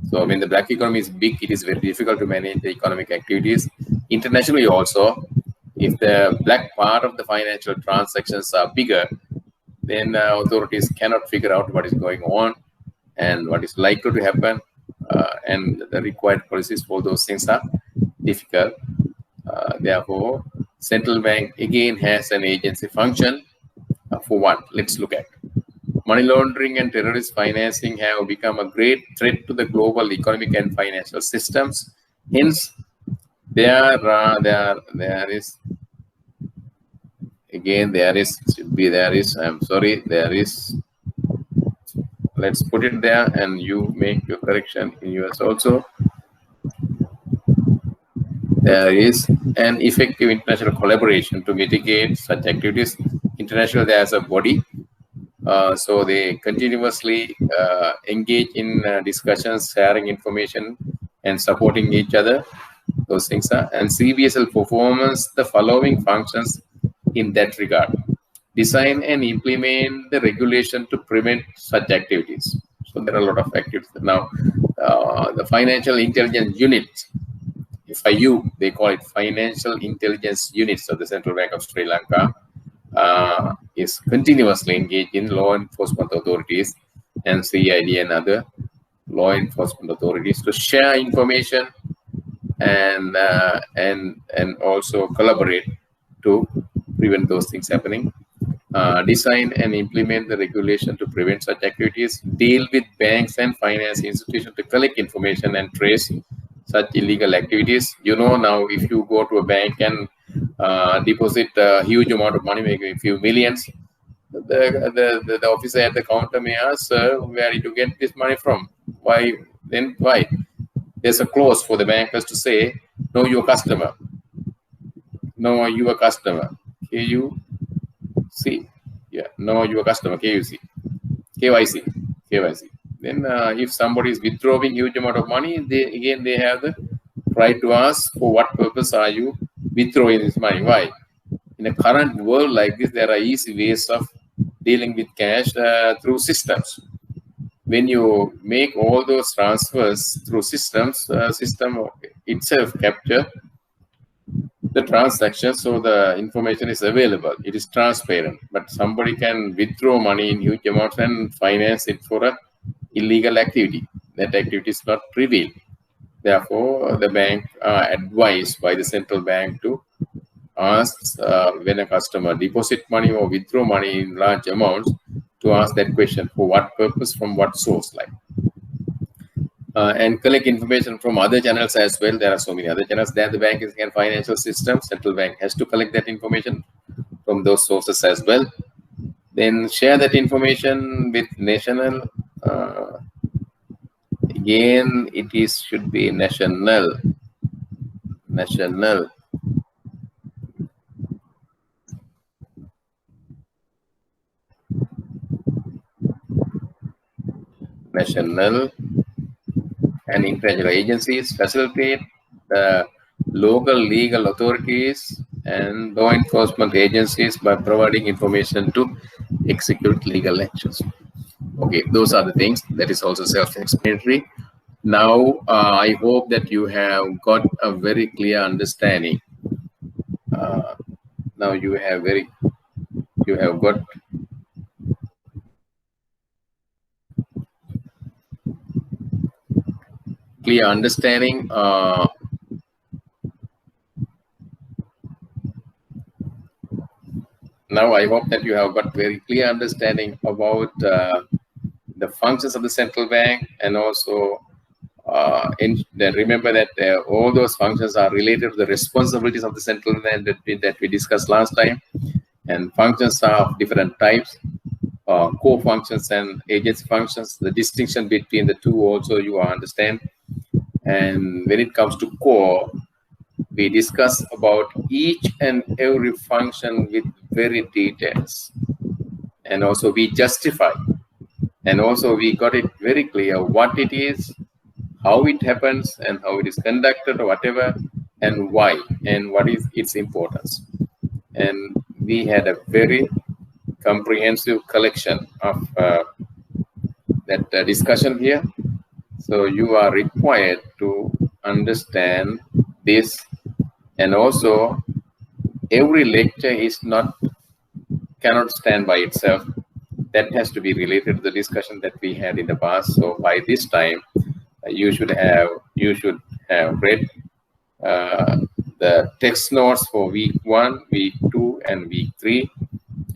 So when the black economy is big, it is very difficult to manage the economic activities. Internationally also, if the black part of the financial transactions are bigger, then authorities cannot figure out what is going on and what is likely to happen, and the required policies for those things are difficult. Therefore, central bank again has an agency function. For one, let's look at money laundering and terrorist financing have become a great threat to the global economic and financial systems. Hence, there is, let's put it there and you make your correction in yours also. There is an effective international collaboration to mitigate such activities. International, there's a body. So they continuously engage in discussions, sharing information, and supporting each other. Those things are. And CBSL performs the following functions in that regard: design and implement the regulation to prevent such activities. So there are a lot of activities. Now, the financial intelligence units, FIU, they call it Financial Intelligence Units of the Central Bank of Sri Lanka, is continuously engaged in law enforcement authorities and CID and other law enforcement authorities to share information and also collaborate to prevent those things happening. Design and implement the regulation to prevent such activities. Deal with banks and finance institutions to collect information and trace such illegal activities. You know, now if you go to a bank and deposit a huge amount of money, maybe a few millions, the officer at the counter may ask, where did you get this money from? Why? Then why? There's a clause for the bankers to say, know your customer. Know your customer. Here you see, know your customer, KYC. Then if somebody is withdrawing huge amount of money, they have the right to ask, for what purpose are you withdrawing this money? Why? In a current world like this, there are easy ways of dealing with cash through systems. When you make all those transfers through systems, system itself capture the transaction, so the information is available. It is transparent, but somebody can withdraw money in huge amounts and finance it for a illegal activity. That activity is not revealed. Therefore, the bank are advised by the central bank to ask when a customer deposit money or withdraw money in large amounts, to ask that question, for what purpose, from what source, like. And collect information from other channels as well. There are so many other channels that the bank is in financial system. Central bank has to collect that information from those sources as well. Then share that information with national. Again, it should be national. National and international agencies, facilitate the local legal authorities and law enforcement agencies by providing information to execute legal actions. Okay, those are the things. That is also self-explanatory. Now, I hope that you have got a very clear understanding. Now you have got clear understanding. Now I hope that you have got very clear understanding about the functions of the central bank, and also remember that all those functions are related to the responsibilities of the central bank that we discussed last time. And functions are of different types, core functions and agency functions. The distinction between the two also you understand. And when it comes to core, we discuss about each and every function with very details, and also we justify, and also we got it very clear what it is, how it happens, and how it is conducted, or whatever, and why, and what is its importance. And we had a very comprehensive collection of that discussion here. So you are required to understand this, and also every lecture cannot stand by itself. That has to be related to the discussion that we had in the past. So by this time, you should have read the text notes for week 1, week 2, and week 3,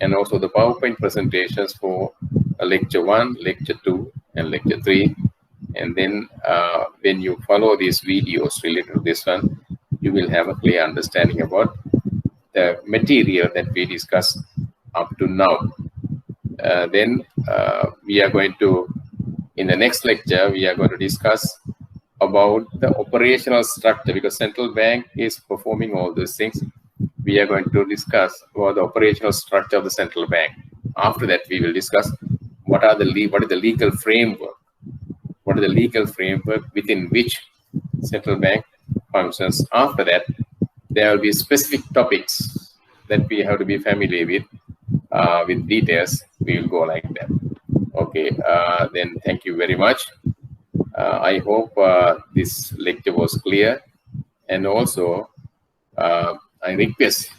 and also the PowerPoint presentations for lecture 1, lecture 2, and lecture 3. And then when you follow these videos related to this one, you will have a clear understanding about the material that we discussed up to now. Then we are going to, in the next lecture, we are going to discuss about the operational structure, because central bank is performing all these things. We are going to discuss about the operational structure of the central bank. After that, we will discuss what is the legal framework. What is the legal framework within which central bank functions. After that, there will be specific topics that we have to be familiar with details. We will go like that. Okay, then thank you very much. I hope this lecture was clear, and also I request,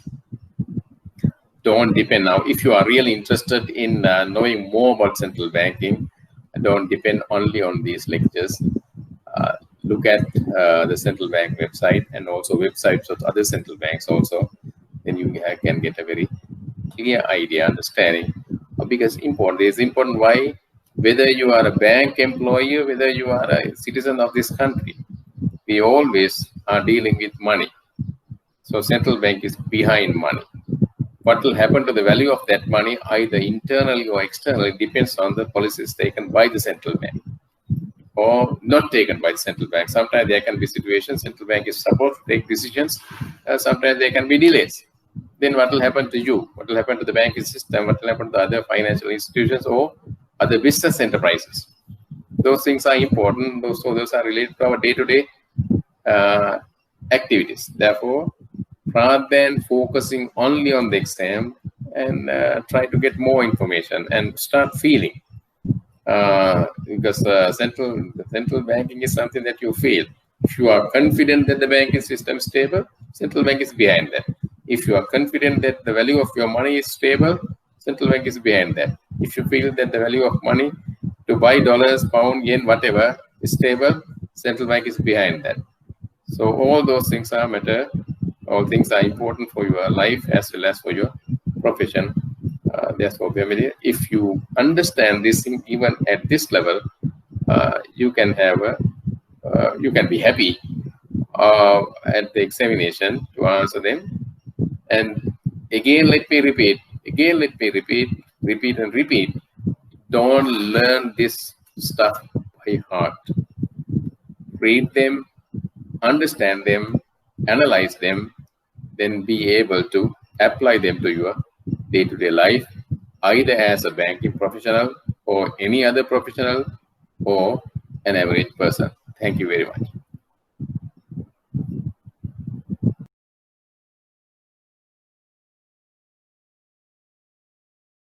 don't depend now. If you are really interested in knowing more about central banking, don't depend only on these lectures. Look at the central bank website, and also websites of other central banks also. Then you can get a very clear idea, understanding. Because it is important why, whether you are a bank employee, whether you are a citizen of this country, we always are dealing with money. So central bank is behind money. What will happen to the value of that money, either internally or externally, depends on the policies taken by the central bank or not taken by the central bank. Sometimes there can be situations central bank is supposed to take decisions. Sometimes there can be delays. then what will happen to you? What will happen to the banking system? What will happen to other financial institutions or other business enterprises? Those things are important. Those are related to our day-to-day activities. Therefore, rather than focusing only on the exam, and try to get more information and start feeling. Because central banking is something that you feel. If you are confident that the banking system is stable, central bank is behind that. If you are confident that the value of your money is stable, central bank is behind that. If you feel that the value of money to buy dollars, pound, yen, whatever is stable, central bank is behind that. So all those things are matter. All things are important for your life as well as for your profession. Therefore, if you understand this thing even at this level, you can have you can be happy at the examination to answer them. And again, let me repeat. Again, let me repeat. Repeat and repeat. Don't learn this stuff by heart. Read them, understand them, analyze them, then be able to apply them to your day-to-day life, either as a banking professional or any other professional or an average person. Thank you very much.